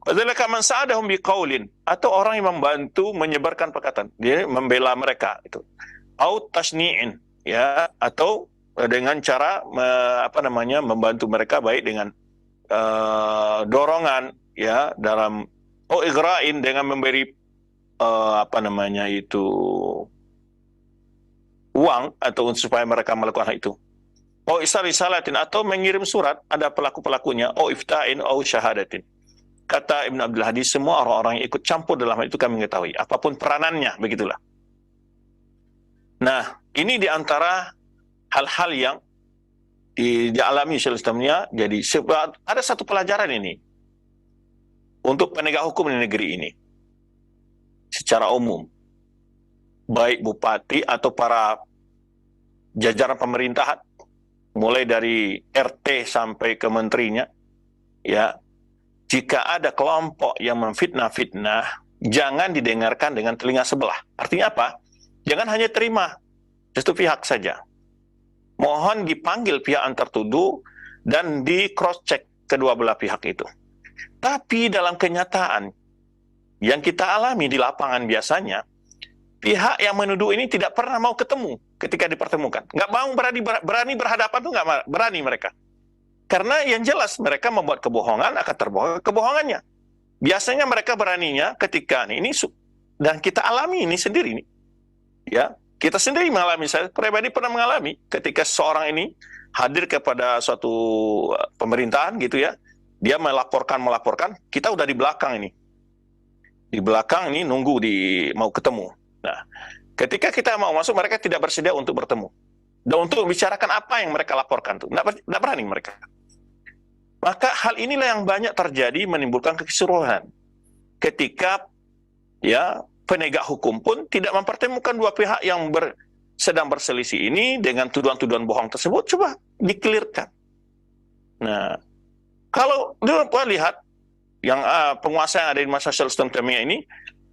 Wadzalika man sa'adahum biqaulin, atau orang yang membantu menyebarkan perkataan, dia membela mereka itu. Au tasni'in, ya, atau dengan cara membantu mereka baik dengan dorongan, ya, dalam igra'in, dengan memberi uang atau supaya mereka melakukan hal itu. Isalatin, atau mengirim surat, ada pelaku-pelakunya, ifta'in syahadatin. Kata Ibn Abdul Hadi, semua orang-orang yang ikut campur dalam hal itu kami mengetahui, apapun peranannya, begitulah. Nah, ini diantara hal-hal yang dialami Syaikhul Islamnya. Jadi ada satu pelajaran ini untuk penegak hukum di negeri ini secara umum, baik bupati atau para jajaran pemerintahan, mulai dari RT sampai ke menterinya, ya, jika ada kelompok yang memfitnah-fitnah, jangan didengarkan dengan telinga sebelah. Artinya apa? Jangan hanya terima satu pihak saja. Mohon dipanggil pihak yang tertuduh dan di cross check kedua belah pihak itu. Tapi dalam kenyataan yang kita alami di lapangan biasanya, pihak yang menuduh ini tidak pernah mau ketemu ketika dipertemukan. Nggak mau berani berhadapan, tuh nggak berani mereka. Karena yang jelas mereka membuat kebohongan, akan terbongkar kebohongannya. Biasanya mereka beraninya ketika ini, dan kita alami ini sendiri nih. Ya, kita sendiri mengalami, saya pribadi pernah mengalami ketika seorang ini hadir kepada suatu pemerintahan gitu ya. Dia melaporkan, kita udah di belakang ini. Di belakang ini nunggu mau ketemu. Nah, ketika kita mau masuk, mereka tidak bersedia untuk bertemu. Dan untuk membicarakan apa yang mereka laporkan tuh, nggak berani mereka. Maka hal inilah yang banyak terjadi, menimbulkan kekisruhan. Ketika ya penegak hukum pun tidak mempertemukan dua pihak yang sedang berselisih ini dengan tuduhan-tuduhan bohong tersebut, coba dikelirkan. Nah, kalau lihat yang penguasa yang ada di masa Syaikhul Islam Taimiyah ini,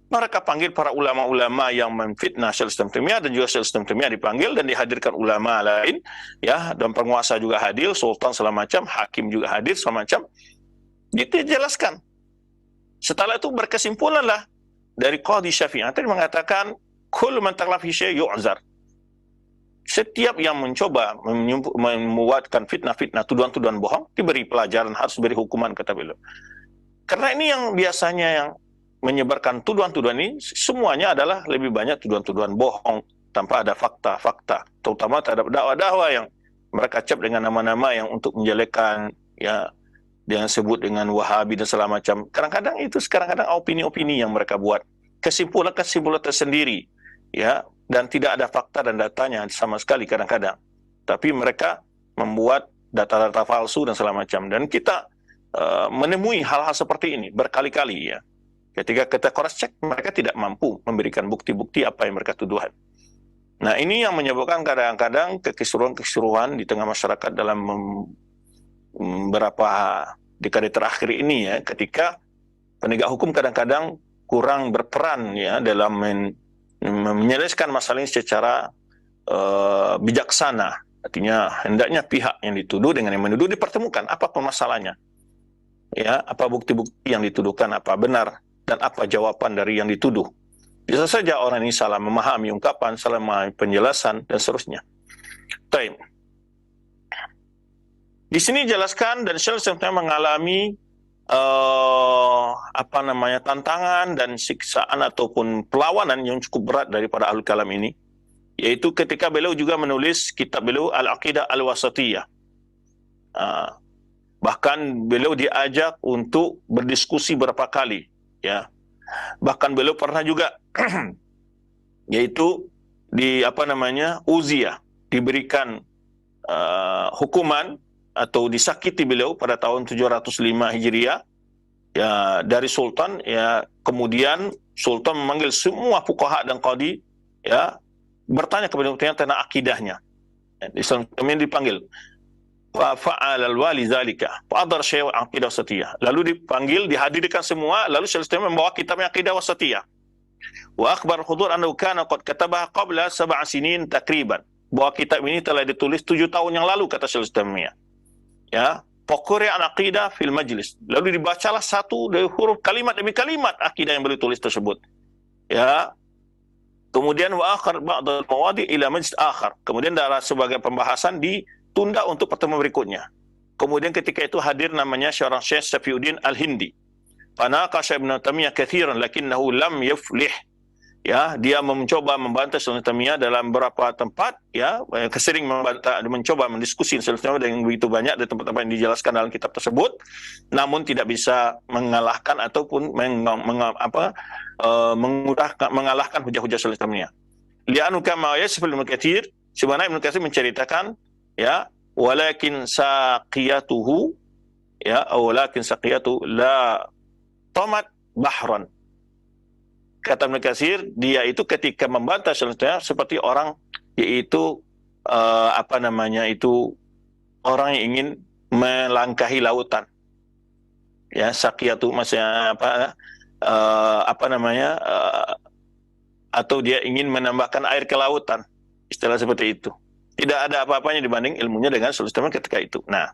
mereka panggil para ulama-ulama yang memfitnah Syaikhul Islam Taimiyah, dan juga Syaikhul Islam Taimiyah dipanggil dan dihadirkan ulama lain, ya, dan penguasa juga hadir, sultan segala macam, hakim juga hadir segala macam. Dijelaskan. Setelah itu berkesimpulanlah dari qadi Syafi'i tadi mengatakan kullu man taghlab fi syai' yu'zar. Setiap yang mencoba membuatkan fitnah-fitnah, tuduhan-tuduhan bohong, diberi pelajaran, harus diberi hukuman, kata beliau. Karena ini yang biasanya yang menyebarkan tuduhan-tuduhan ini semuanya adalah lebih banyak tuduhan-tuduhan bohong tanpa ada fakta-fakta, terutama terhadap dakwah-dakwah yang mereka cap dengan nama-nama yang untuk menjelekkan, ya, yang sebut dengan Wahabi dan segala macam. Kadang-kadang itu opini-opini yang mereka buat, kesimpulan-kesimpulan tersendiri, ya, dan tidak ada fakta dan datanya sama sekali kadang-kadang. Tapi mereka membuat data-data palsu dan segala macam, dan kita menemui hal-hal seperti ini berkali-kali, ya. Ketika kita cross check, mereka tidak mampu memberikan bukti-bukti apa yang mereka tuduhan. Nah, ini yang menyebabkan kadang-kadang kekisruhan di tengah masyarakat dalam beberapa dekade terakhir ini, ya, ketika penegak hukum kadang-kadang kurang berperan, ya, dalam menyelesaikan masalah ini secara bijaksana. Artinya hendaknya pihak yang dituduh dengan yang menuduh dipertemukan apa permasalahannya, ya, apa bukti-bukti yang dituduhkan, apa benar dan apa jawaban dari yang dituduh. Bisa saja orang ini salah memahami ungkapan, salah memahami penjelasan dan seterusnya. Baik. Di sini jelaskan dan Syekh mengalami tantangan dan siksaan ataupun perlawanan yang cukup berat daripada Ahlul Kalam ini, yaitu ketika beliau juga menulis kitab beliau Al-Aqidah Al-Wasatiyah. Bahkan beliau diajak untuk berdiskusi beberapa kali, ya. Bahkan beliau pernah juga yaitu uziah, diberikan hukuman atau disakiti beliau pada tahun 705 Hijriah, ya, dari Sultan, ya. Kemudian Sultan memanggil semua fuqaha dan qadi, ya, bertanya kepada beliau tentang akidahnya. Islam kami dipanggil, fa'al al-wali zalika fa'adhar syai' aqidah wasatiyah. Lalu dipanggil, dihadirkan semua, lalu Syekh Islam membawa kitabnya Aqidah Wasatiyah. Wa akhbar hudur annahu kana qad katabaha qabla 7 sinin takriban. Bahwa kitab ini telah ditulis 7 tahun yang lalu, kata Syekh Islam, ya. Pokoknya aqidah fil majlis. Lalu dibacalah satu dari huruf kalimat demi kalimat akidah yang beliau tulis tersebut, ya. Kemudian wa akhar ba'd al-mawadi' ila majlis akhar. Kemudian dalam sebagai pembahasan ditunda untuk pertemuan berikutnya. Kemudian ketika itu hadir namanya seorang Syekh Safiuddin Al-Hindi. Fanaqasha Ibnu Taimiyah katsiran lakinnahu lam yuflih. Ya, dia mencoba membantah Syekh Taimiyah dalam beberapa tempat, ya, sering mencoba mendiskusi Syekh Taimiyah dengan begitu banyak di tempat-tempat yang dijelaskan dalam kitab tersebut, namun tidak bisa mengalahkan ataupun mengalahkan hujah-hujah Syekh Taimiyah. Li'annu kama yasful Ibnu Katsir, sebenarnya Ibnu Katsir menceritakan, ya, walakin saqiyatuhu, ya, walakin saqiyatu la tamat bahran. Kata Ibnu Katsir, dia itu ketika membantah seperti orang, yaitu orang yang ingin melangkahi lautan. Ya, saqiyatu maksudnya atau dia ingin menambahkan air ke lautan. Istilah seperti itu. Tidak ada apa-apanya dibanding ilmunya dengan Sulaiman ketika itu. Nah,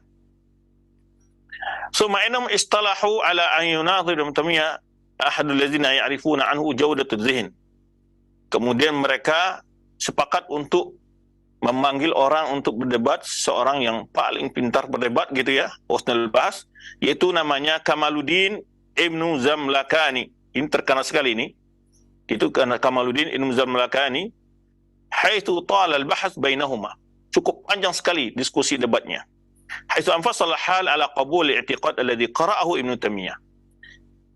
summa innahum istalahu ala an yunadhiru Taimiyah ahadul ladzina ya'rifuna anhu jawdatul dzihn. Kemudian mereka sepakat untuk memanggil orang untuk berdebat, seorang yang paling pintar berdebat gitu, ya, husnul bahas, yaitu namanya Kamaluddin Ibnu Zamlakani. Ini terkenal sekali ini. Itu karena Kamaluddin Ibnu Zamlakani, haitsu tala al-bahth bainahuma. Cukup panjang sekali diskusi debatnya. Haitsu anfasala hal ala qabul i'tiqad alladhi qara'ahu Ibnu Taimiyah.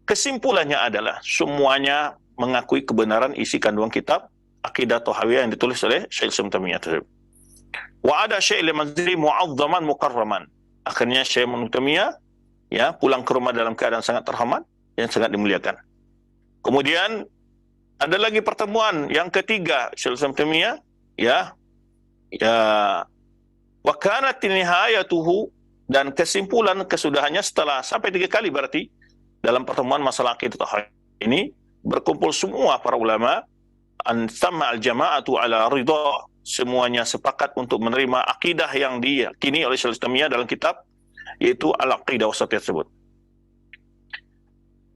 Kesimpulannya adalah semuanya mengakui kebenaran isi kandungan kitab Aqidah Thahawiyah yang ditulis oleh Syekh Islam Taimiyah tersebut. Wa ada Syekh al-Manzili mu'azzaman mukarraman. Akhirnya Syekh Ibnu Taimiyah, ya, pulang ke rumah dalam keadaan sangat terhormat dan sangat dimuliakan. Kemudian ada lagi pertemuan yang ketiga Syekh Islam Taimiyah, ya, wa kanat nihayatuhu, dan kesimpulan kesudahannya setelah sampai 3 kali berarti dalam pertemuan masalah akidah tauhid ini berkumpul semua para ulama, an sama al-jama'atu ala ridha, semuanya sepakat untuk menerima akidah yang diyakini oleh Syekh Taimiyah dalam kitab yaitu Al-Aqidah Wasatiyah tersebut.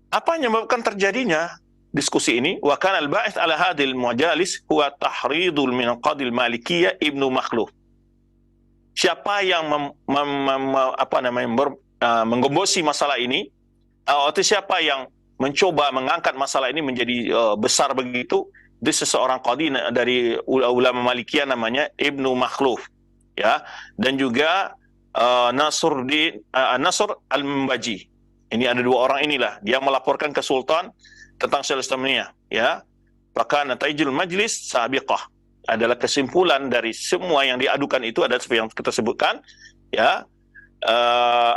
Apa yang menyebabkan terjadinya diskusi ini? Wa kana al-ba'its ala hadhil majalis huwa tahridul min qadil Malikiyah Ibnu Makhluf. Siapa yang menggembosi masalah ini, atau siapa yang mencoba mengangkat masalah ini menjadi besar begitu, itu seseorang qadi dari ulama Malikiyah namanya Ibnu Makhluf, ya, dan juga Nasr al-Mbaji. Ini ada 2 orang inilah dia melaporkan ke Sultan tentang Syekh Taimiyah, ya. Maka nataijul majlis sabiqah, adalah kesimpulan dari semua yang diadukan itu adalah seperti yang kita sebutkan, ya.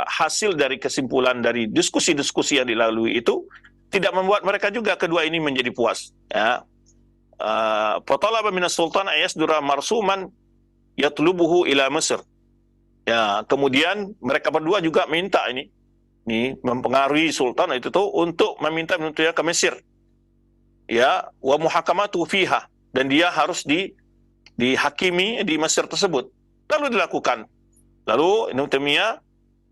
Hasil dari kesimpulan dari diskusi-diskusi yang dilalui itu tidak membuat mereka juga kedua ini menjadi puas, ya. Fatalaba minas sultan ayasdura marsuman yatlubuhu ila Mesir. Ya, kemudian mereka berdua juga minta ini mempengaruhi sultan itu tuh untuk meminta menuntutnya ke Mesir, ya, wa muhakamatu fiha, dan dia harus dihakimi di Mesir tersebut. Lalu dilakukan. Lalu Ibnu Taimiyah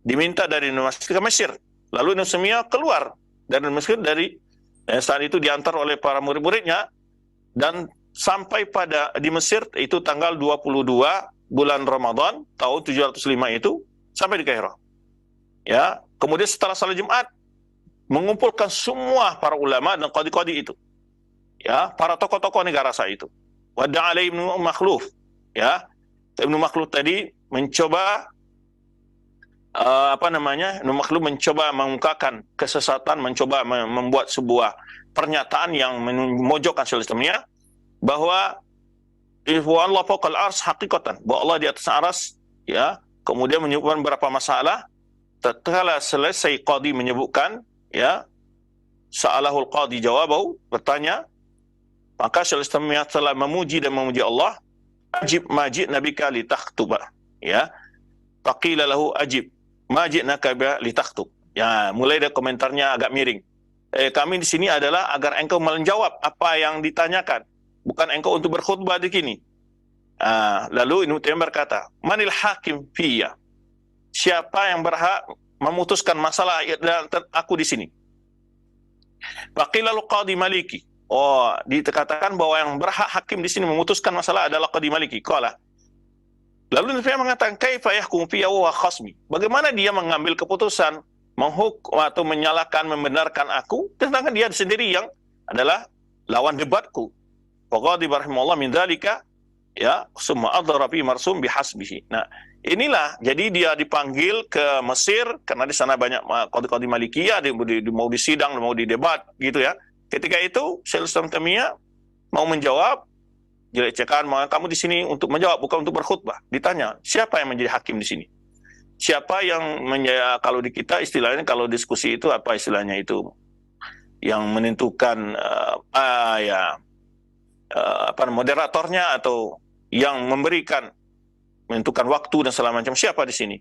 diminta dari Universitas ke Mesir. Lalu Ibnu Taimiyah keluar dari Mesir saat itu diantar oleh para murid-muridnya dan sampai di Mesir itu tanggal 22 bulan Ramadan tahun 705 itu sampai di Kairo. Ya, kemudian setelah salat Jumat mengumpulkan semua para ulama dan qadi-qadi itu. Ya, para tokoh-tokoh negara saat itu. Wada'a alaihi Ibnu Makhluf. Ya, Ibnu Makhluf tadi mencoba Ibnu Makhluf mencoba mengungkapkan kesesatan, mencoba membuat sebuah pernyataan yang memojokkan Islamnya bahwa Allah fawqal ars haqiqatan, bahwa Allah di atas aras, ya. Kemudian menyebutkan beberapa masalah. Tatkala selesai qadi menyebutkan, ya, sa'alahul qadi jawabahu, bertanya, maka Syaikhul Islam telah memuji dan memuji Allah. Ajib majid nabika li takhtuba, ya. Faqila lahu ajib majid naka li takhtub. Ya, mulai dari komentarnya agak miring. Kami di sini adalah agar engkau menjawab apa yang ditanyakan, bukan engkau untuk berkhutbah di sini. Lalu Ibnu Taimiyah berkata, manil hakim fiyya? Siapa yang berhak memutuskan masalah aku di sini? Faqila qadi maliki. Oh, dikatakan bahwa yang berhak hakim di sini memutuskan masalah adalah qadi maliki. Qala. Lalu Ibnu Taimiyah mengatakan, kaifa yahkum fiyya wa khasmi? Bagaimana dia mengambil keputusan menghukum atau menyalahkan, membenarkan aku, sedangkan dia sendiri yang adalah lawan debatku. Waqadi rahimahullah min dzalika, ya, summa adhara fi marsum bihasbihi. Nah, inilah jadi dia dipanggil ke Mesir karena di sana banyak qadi-qadi Malikiyah, mau disidang, mau didebat gitu ya. Ketika itu Syaikhul Islam Taimiyah mau menjawab, dilecehkan, kamu di sini untuk menjawab bukan untuk berkhutbah. Ditanya, siapa yang menjadi hakim di sini? Siapa yang kalau di kita istilahnya, kalau diskusi itu apa istilahnya itu, yang menentukan moderatornya atau yang menentukan waktu dan segala macam, siapa di sini?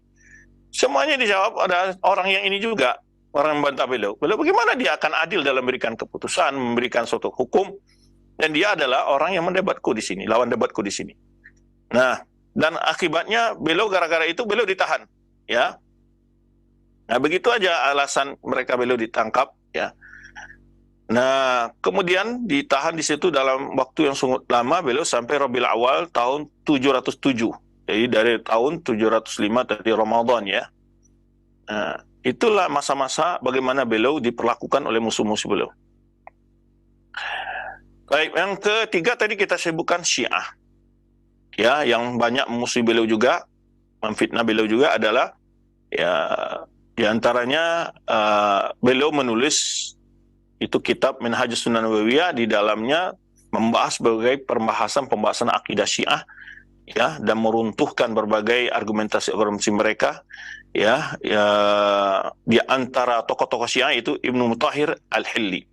Semuanya dijawab ada orang yang ini juga, orang yang membantah beliau. Bagaimana dia akan adil dalam memberikan keputusan, memberikan suatu hukum, dan dia adalah orang yang mendebatku di sini, lawan debatku di sini. Nah, dan akibatnya beliau gara-gara itu beliau ditahan, ya. Nah, begitu aja alasan mereka beliau ditangkap, ya. Nah, kemudian ditahan di situ dalam waktu yang sangat lama, beliau sampai Rabiul Awal tahun 707. Jadi dari tahun 705 dari Ramadan, ya. Nah, itulah masa-masa bagaimana beliau diperlakukan oleh musuh-musuh beliau. Baik, yang ketiga tadi kita sebutkan Syiah. Ya, yang banyak musuh beliau juga, memfitnah beliau juga adalah, ya, diantaranya beliau menulis itu kitab Minhajus Sunnah Nabawiyah, di dalamnya membahas berbagai pembahasan akidah Syiah, ya, dan meruntuhkan berbagai argumentasi mereka, ya, di antara tokoh-tokoh Syiah itu Ibnu Mutahhir Al-Hilli,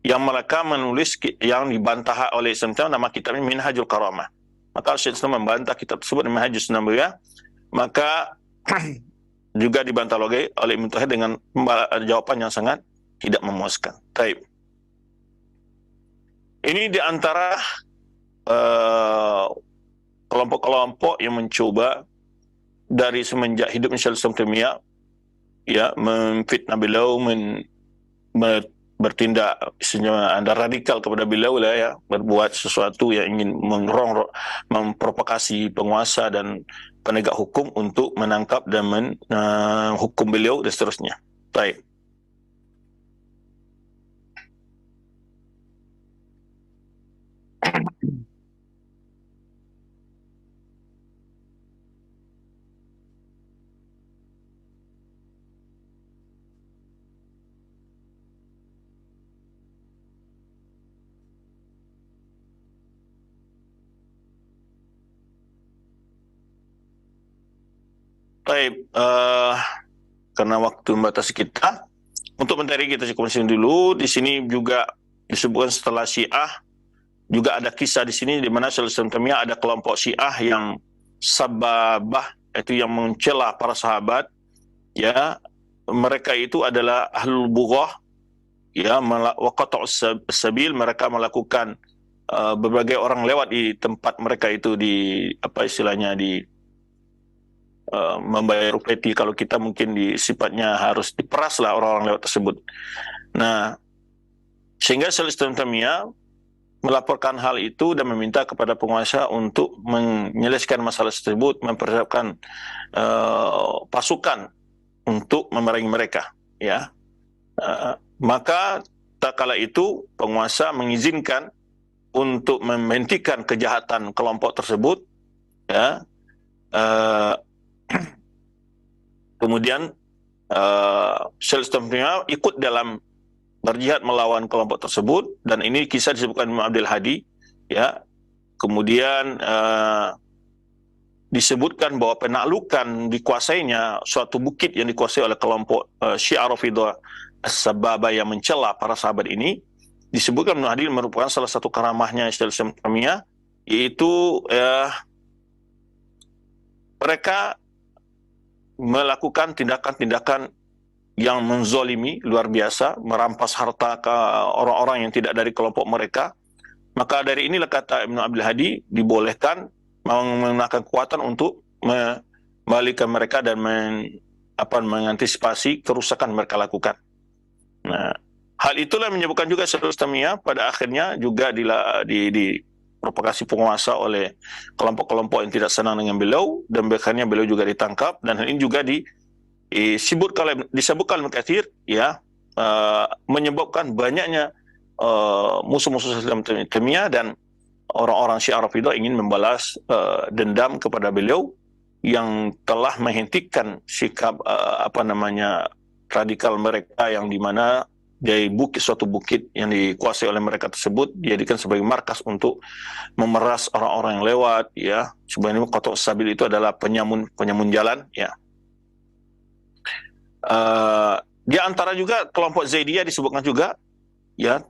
yang mereka menulis yang dibantah oleh Islam, nama kitabnya Minhajul Karamah. Maka Syekh Islam membantah kitab tersebut Minhajus Sunnah Nabawiyah, maka juga dibantah oleh Ibnu Mutahhir dengan jawaban yang sangat tidak memuaskan. Taib. Ini di antara kelompok-kelompok yang mencoba dari semenjak hidup Syaikhul Islam Taimiyah, ya, memfitnah beliau, bertindak radikal kepada beliau lah, ya, berbuat sesuatu yang ingin memprovokasi penguasa dan penegak hukum untuk menangkap dan menghukum beliau dan seterusnya. Taib. Baik, karena waktu membatasi kita, untuk menteri kita cukup dulu. Di sini juga disebutkan setelah Syiah, juga ada kisah di sini di mana Syaikhul Islam Taimiyah ada kelompok Syiah yang sababah, itu yang mencela para sahabat, ya. Mereka itu adalah ahlul bughah, ya, wa qata'us sabil, mereka melakukan berbagai orang lewat di tempat mereka itu, di apa istilahnya, di membayar upeti. Kalau kita mungkin sifatnya harus diperas lah orang-orang lewat tersebut. Nah, sehingga Syekh Islam Taimiyah melaporkan hal itu dan meminta kepada penguasa untuk menyelesaikan masalah tersebut, mempersiapkan pasukan untuk memerangi mereka. Ya, maka tak kala itu penguasa mengizinkan untuk menghentikan kejahatan kelompok tersebut. Ya, kemudian Syekh Islam Taimiyah ikut dalam berjihad melawan kelompok tersebut, dan ini kisah disebutkan Imam Abdul Hadi. Ya, kemudian disebutkan bahwa penaklukan dikuasainya suatu bukit yang dikuasai oleh kelompok Syiah Rafidhah As-Sababah yang mencela para sahabat ini. Disebutkan Ibnu Hadi merupakan salah satu karamahnya Syekh Islam Taimiyah, yaitu mereka melakukan tindakan-tindakan yang menzolimi luar biasa, merampas harta ke orang-orang yang tidak dari kelompok mereka. Maka dari inilah kata Ibnu Abdul Hadi, dibolehkan menggunakan kekuatan untuk membalikan mereka dan mengantisipasi kerusakan mereka lakukan. Nah, hal itulah menyebabkan juga Syekh Taimiyah pada akhirnya juga diprovokasi penguasa oleh kelompok-kelompok yang tidak senang dengan beliau, dan akhirnya beliau juga ditangkap. Dan hal ini juga disebutkan oleh Katsir, ya, menyebabkan banyaknya musuh-musuh Islam Taimiyah dan orang-orang Syiah Rafidhah ingin membalas dendam kepada beliau yang telah menghentikan sikap radikal mereka, yang dimana dari suatu bukit yang dikuasai oleh mereka tersebut dijadikan sebagai markas untuk memeras orang-orang yang lewat. Ya, sebenarnya Qatta' Sabil itu adalah penyamun jalan. Ya, di antara juga kelompok Zaidiyah disebutkan juga, ya,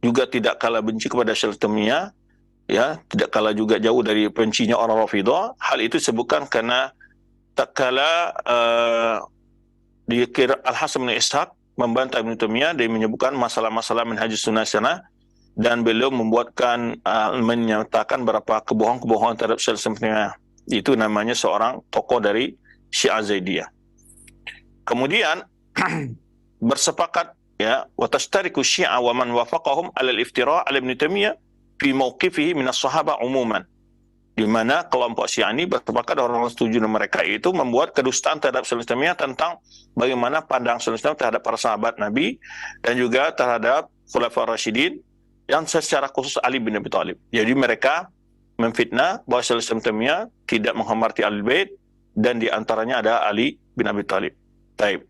juga tidak kalah benci kepada Syekh Taimiyah. Ya, tidak kalah juga jauh dari bencinya orang Rafidhah. Hal itu disebutkan karena tak kala dikira Al-Hasan bin Ishaq membantah Ibnu Taimiyah, dia menyebutkan masalah-masalah Minhajus Sunnah sana, dan beliau menyatakan beberapa kebohongan-kebohongan terhadap Syekh Taimiyah. Itu namanya seorang tokoh dari Syiah Zaidiyah. Kemudian bersepakat, ya, wa tashtariku Syiah wa man wafaqahum 'ala al-iftira' 'ala Ibnu Taimiyah fi mawqifihi min as-sahabah umuman, di mana kelompok Syiah ini bersepakat, orang-orang setuju dengan mereka itu membuat kedustaan terhadap Syekh Taimiyah tentang bagaimana pandang Syekh Taimiyah terhadap para sahabat Nabi dan juga terhadap Khulafaur Rasyidin, yang secara khusus Ali bin Abi Thalib. Jadi mereka memfitnah bahwa Syekh Taimiyah tidak menghormati Ahlul Bait, dan di antaranya ada Ali bin Abi Thalib. Taib.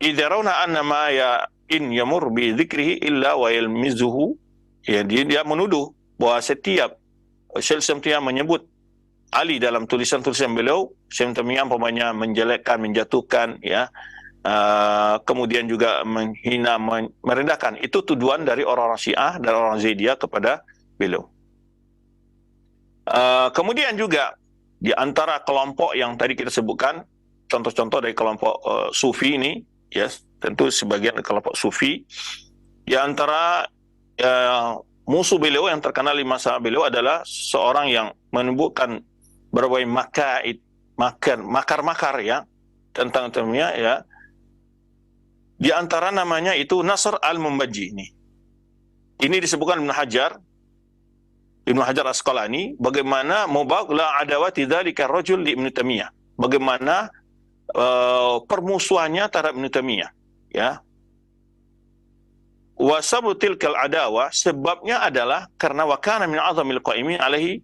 Idza rauna anna ma yamur bi dzikrihi illa wa yalmizuhu, ya, dia menuduh bahwa setiap Syekh Taimiyah menyebut Ali dalam tulisan-tulisan beliau, Syekh Taimiyah umpamanya menjelekkan, menjatuhkan, ya, kemudian juga menghina, merendahkan. Itu tuduhan dari orang-orang Syiah dan orang Zaidiyah kepada beliau. Kemudian juga di antara kelompok yang tadi kita sebutkan, contoh-contoh dari kelompok Sufi ini, yes, tentu sebagian kelompok Sufi, di antara musuh beliau yang terkenal di masa beliau adalah seorang yang menumbuhkan berbagai makar-makar, ya, tentang Taimiyah, ya. Di antara namanya itu Nasr al-Mumbaji ini. Ini disebutkan Ibnu Hajar Asqalani, bagaimana mubagla adawati dzalika rajul li Ibnu Taimiyah. Bagaimana permusuhannya terhadap Ibnu Taimiyah, ya. Wa sabutilkal adawa, sebabnya adalah karena wa kana min azamil qaimin alaihi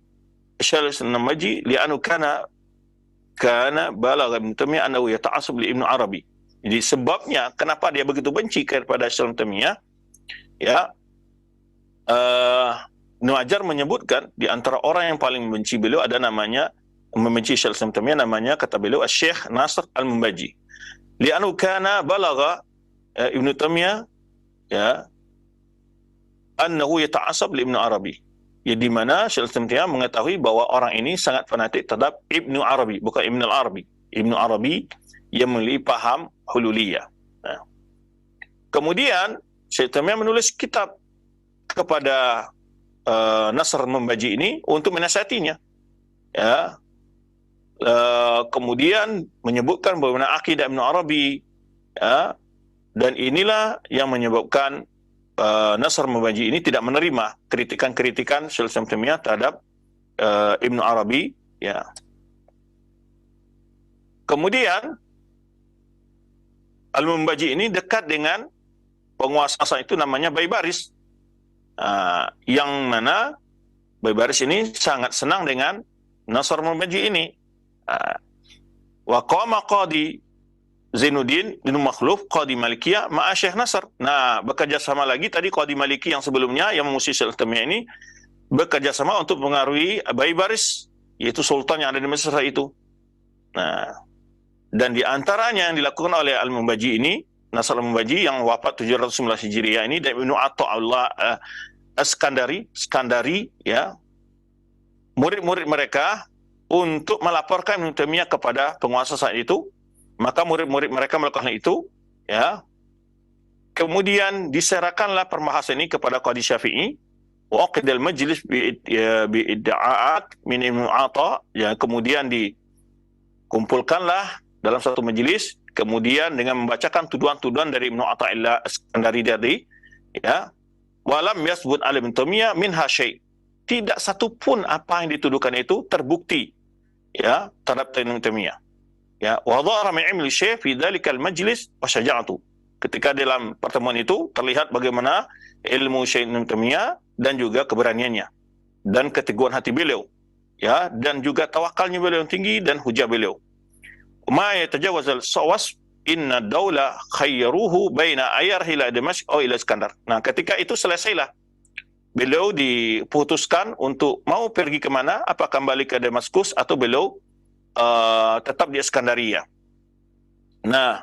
Syekh An-Namaji li'annahu kana balagha Ibnu Taimiyah annahu yata'assab li Ibnu Arabi. Jadi sebabnya kenapa dia begitu benci kepada Syekh Taimiyah, ya, Ibnu Hajar menyebutkan di antara orang yang paling membenci beliau ada namanya, membenci Syekh Taimiyah, namanya, kata beliau, Syekh Nasr al-Mumbaji. Li'annahu kana balagha Ibnu Taimiyah, ya, annahu yata'assab li Ibnu Arabi. Ya, di mana Syekh Taimiyah mengetahui bahwa orang ini sangat fanatik terhadap Ibnu Arabi, bukan Ibnu al-Arabi. Ibnu Arabi yang memiliki paham hululiyah. Nah, kemudian Syekh Taimiyah menulis kitab kepada Nasr Membaji ini untuk menasihatinya. Ya, kemudian menyebutkan bagaimana akidah Ibn Arabi, ya, dan inilah yang menyebabkan Nasr Membaji ini tidak menerima kritikan-kritikan Syekh Islam Taimiyah terhadap Ibn Arabi. Ya. Kemudian Al-Membaji ini dekat dengan penguasa saat itu namanya Baybaris, yang mana Baybaris ini sangat senang dengan Nasr Membaji ini. Wa qama qadi Zainuddin bin Makhluf qadi Malikiyah ma'a Syekh Nasr. Nah, bekerja sama lagi tadi qadi Maliki yang sebelumnya yang mengusir Syekh Taimiyah ini bekerja sama untuk mengaruhi Baybaris, yaitu sultan yang ada di Mesir itu. Nah, dan di antaranya yang dilakukan oleh Al-Membaji ini, Nasr Al-Membaji yang wafat 719 Hijriah ini, dan Ibnu Ata'ullah Skandari, ya, murid-murid mereka untuk melaporkan Ibnu Taimiyah kepada penguasa saat itu. Maka murid-murid mereka melakukan itu, ya. Kemudian diserahkanlah perbahasan ini kepada Qadi Syafi'i. Wa aqidal majlis bi'idda'at min Ibnu Atha, ya, kemudian dikumpulkanlah dalam satu majelis, kemudian dengan membacakan tuduhan-tuduhan dari Ibnu Athaillah Iskandari tadi, ya. Walam yasbut ala Ibnu Taimiyah minha syai'. Tidak satu pun apa yang dituduhkan itu terbukti, ya, terhadap Ibnu Taimiyah. Ya, wa dhahara min ilmi Syekh fi dzalikal majlis wa syaja'atu. Ketika dalam pertemuan itu terlihat bagaimana ilmu Syekh Ibnu Taimiyah dan juga keberaniannya dan keteguhan hati beliau, ya, dan juga tawakalnya beliau yang tinggi dan hujah beliau. Ma yatajawazal sawas inna daula khayyaruhu baina ayarhi ila Damashq atau ila Iskandar. Nah, ketika itu selesailah beliau diputuskan untuk mau pergi kemana, apa kembali ke Damaskus atau beliau tetap di Iskandaria. Nah,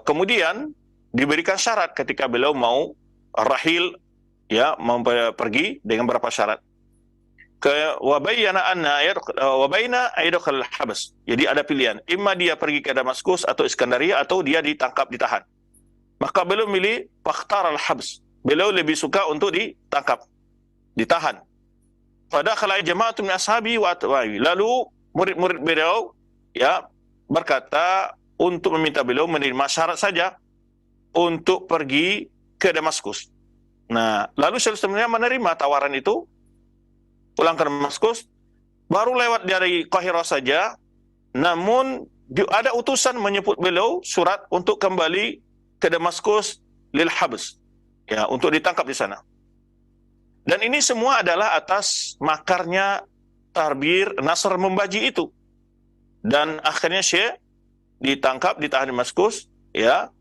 kemudian diberikan syarat ketika beliau mau rahil, ya, mau pergi dengan beberapa syarat. Wabayna anna wabayna aidukal habs. Jadi ada pilihan, imma dia pergi ke Damaskus atau Iskandaria atau dia ditangkap, ditahan. Maka beliau milih fakhtar al-habs. Beliau lebih suka untuk ditangkap, ditahan. Pada khalai jama'atun min ashabi wa atwa'i. Lalu murid-murid beliau, ya, berkata untuk meminta beliau menerima syarat saja untuk pergi ke Damaskus. Nah, lalu Syekh sebenarnya menerima tawaran itu, pulang ke Damaskus, baru lewat dari Qahirah saja, namun ada utusan menyebut beliau surat untuk kembali ke Damaskus lil habs, ya, untuk ditangkap di sana. Dan ini semua adalah atas makarnya Tarbir Nasr Membaji itu. Dan akhirnya Syekh ditangkap, ditahan di Damaskus, ya.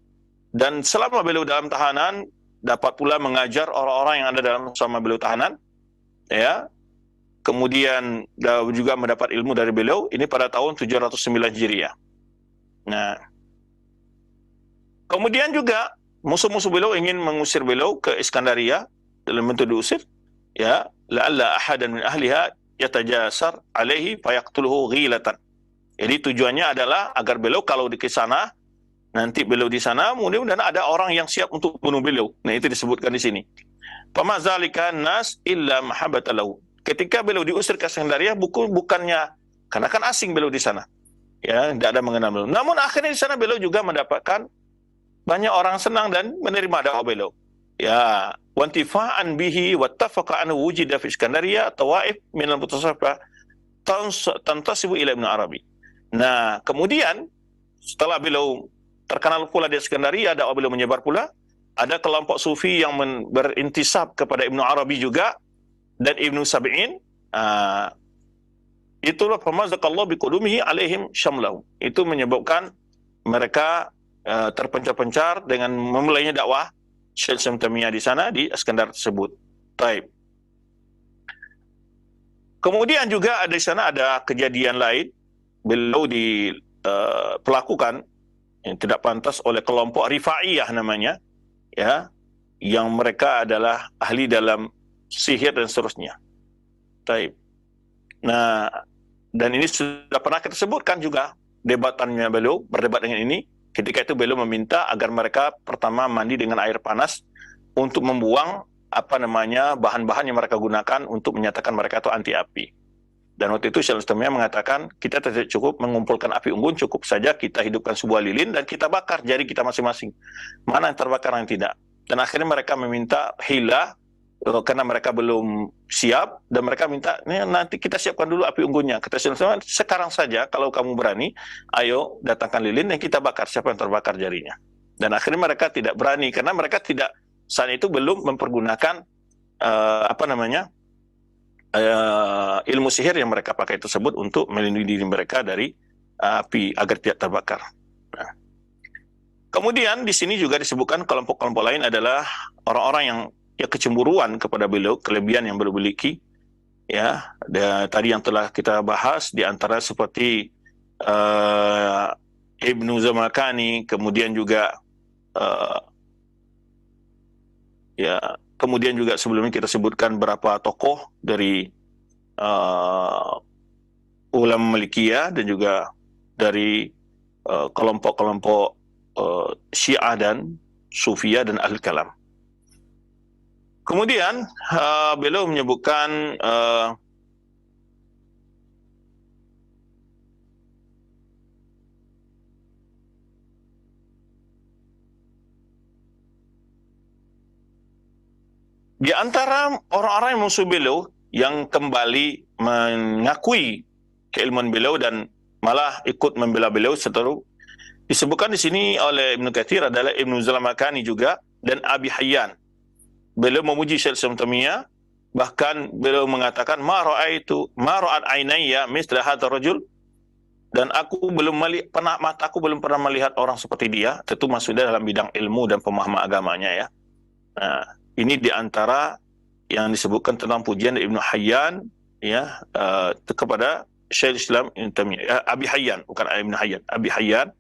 Dan selama beliau dalam tahanan, dapat pula mengajar orang-orang yang ada dalam selama beliau tahanan, ya. Kemudian juga mendapat ilmu dari beliau, ini pada tahun 709 Hijriah. Nah, kemudian juga musuh-musuh beliau ingin mengusir beliau ke Iskandaria dalam bentuk diusir, ya, la'alla ahadan min ahliha yatajasar alaihi fayaqtuluhu ghilatan. Jadi tujuannya adalah agar beliau kalau di sana, nanti beliau di sana, mudah-mudahan ada orang yang siap untuk bunuh beliau. Nah, itu disebutkan di sini. Fama zalika nas illa mahabbata lahu. Ketika beliau diusir ke Iskandaria, bukannya karena kan asing beliau di sana, ya, tidak ada mengenal beliau. Namun akhirnya di sana beliau juga mendapatkan banyak orang senang dan menerima dakwah beliau. Ya, wantifa'an bihi wattafaqa an wujida fi Iskandaria tawaif min al-mutasawwifah tantasibu ila Ibn Arabi. Nah, kemudian setelah beliau terkenal pula di Iskandaria, dakwah beliau menyebar pula, ada kelompok sufi yang berintisab kepada Ibn Arabi juga dan Ibnu Sab'in. Itulah famazaqallahu biqudumihi alaihim syamlahu. Itu menyebabkan mereka terpencar-pencar dengan memulainya dakwah Syekh Islam Taimiyah di sana, di Iskandar tersebut. Baik. Kemudian juga ada di sana ada kejadian lain, beliau diperlakukan yang tidak pantas oleh kelompok Rifa'iyah namanya, ya, yang mereka adalah ahli dalam sihir dan seterusnya. Baik. Nah, dan ini sudah pernah kita sebutkan juga debatannya beliau, berdebat dengan ini. Ketika itu beliau meminta agar mereka pertama mandi dengan air panas untuk membuang bahan-bahan yang mereka gunakan untuk menyatakan mereka itu anti api. Dan waktu itu Syekh Islamiyah mengatakan kita tidak cukup mengumpulkan api unggun, cukup saja kita hidupkan sebuah lilin dan kita bakar jari kita masing-masing. Mana yang terbakar yang tidak. Dan akhirnya mereka meminta hila karena mereka belum siap dan mereka minta nanti kita siapkan dulu api unggunnya. Kata Syekh Islamiyah, sekarang saja kalau kamu berani, ayo datangkan lilin yang kita bakar, siapa yang terbakar jarinya. Dan akhirnya mereka tidak berani karena mereka tidak saat itu belum mempergunakan ilmu sihir yang mereka pakai tersebut untuk melindungi diri mereka dari api agar tidak terbakar. Nah. Kemudian di sini juga disebutkan kelompok-kelompok lain adalah orang-orang yang kecemburuan kepada beliau, kelebihan yang beliau miliki. Ya, tadi yang telah kita bahas di antara seperti Ibnu Zamakani, kemudian juga kemudian juga sebelumnya kita sebutkan beberapa tokoh dari ulama Malikiyah dan juga dari kelompok-kelompok Syiah dan Sufiyah dan Ahli Kalam. Kemudian beliau menyebutkan di antara orang-orang yang musuh beliau yang kembali mengakui keilmuan beliau dan malah ikut membela beliau seteru disebutkan di sini oleh Ibnu Katsir adalah Ibnu Zamakani juga dan Abi Hayyan. Beliau memuji Syekh Islamiyah, bahkan beliau mengatakan ma ra'at ainayya misla hadzal rajul, dan mataku belum pernah melihat orang seperti dia. Tentu maksudnya dalam bidang ilmu dan pemahaman agamanya ya. Nah, ini di antara yang disebutkan tentang pujian Ibnu Hayyan ya kepada Syekh Islam Abi Hayyan, bukan Ibnu Hayyan, Abi Hayyan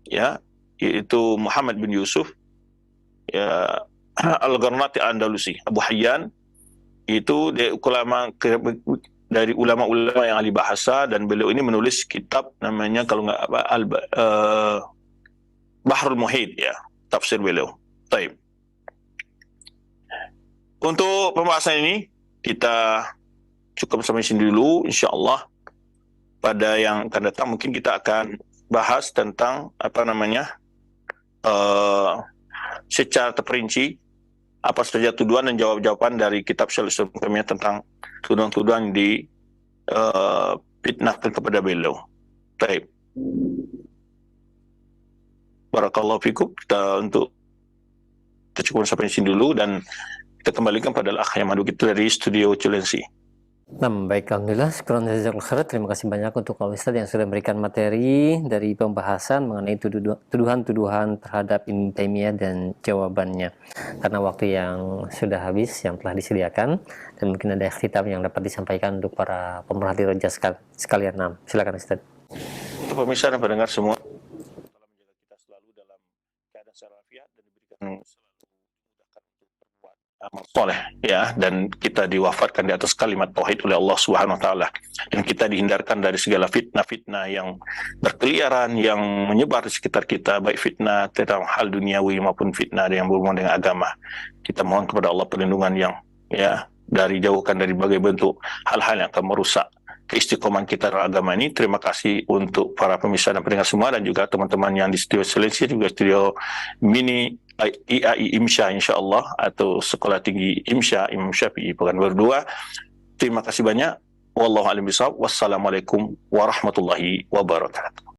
ya, yaitu Muhammad bin Yusuf ya Al-Gharnati Andalusi. Abu Hayyan itu dari ulama-ulama yang ahli bahasa, dan beliau ini menulis kitab namanya kalau nggak Bahrul Muhit ya, tafsir beliau. Baik. Untuk pembahasan ini kita cukup sampai sini dulu. InsyaAllah pada yang akan datang mungkin kita akan bahas tentang secara terperinci apa saja tuduhan dan jawab-jawaban dari kitab Syekh Islamiyah tentang tuduhan-tuduhan di fitnahkan kepada beliau. Baik. Barakallahu fikum. Kita cukup sampai sini dulu dan kita kembalikan pada Al-Akh yang madu kita dari studio Culensi. Nah, baik, alhamdulillah, syukran jazakallahu khairan. Terima kasih banyak untuk Pak Ustadz yang sudah memberikan materi dari pembahasan mengenai tuduhan-tuduhan terhadap Ibnu Taimiyah dan jawabannya. Karena waktu yang sudah habis yang telah disediakan, dan mungkin ada ikhtitam yang dapat disampaikan untuk para pemerhati roja sekalian. Nah, silakan Ustadz. Untuk pemirsa dan pendengar semua, telah menjaga kita selalu dalam keadaan salafiah dan diberikan soleh ya, dan kita diwafatkan di atas kalimat tauhid oleh Allah Subhanahu wa taala, dan kita dihindarkan dari segala fitnah-fitnah yang berkeliaran yang menyebar di sekitar kita, baik fitnah tentang hal duniawi maupun fitnah yang berhubungan dengan agama. Kita mohon kepada Allah perlindungan yang jauhkan dari berbagai bentuk hal-hal yang akan merusak keistiqomahan kita dalam agama ini. Terima kasih untuk para pemirsa dan pendengar semua, dan juga teman-teman yang di studio Selensi, juga studio mini IAI IMSYA insyaallah, atau Sekolah Tinggi IMSYA Imam Syafi'i Pekanbaru 2. Terima kasih banyak. Wallahu a'lam bishawab. Wassalamualaikum warahmatullahi wabarakatuh.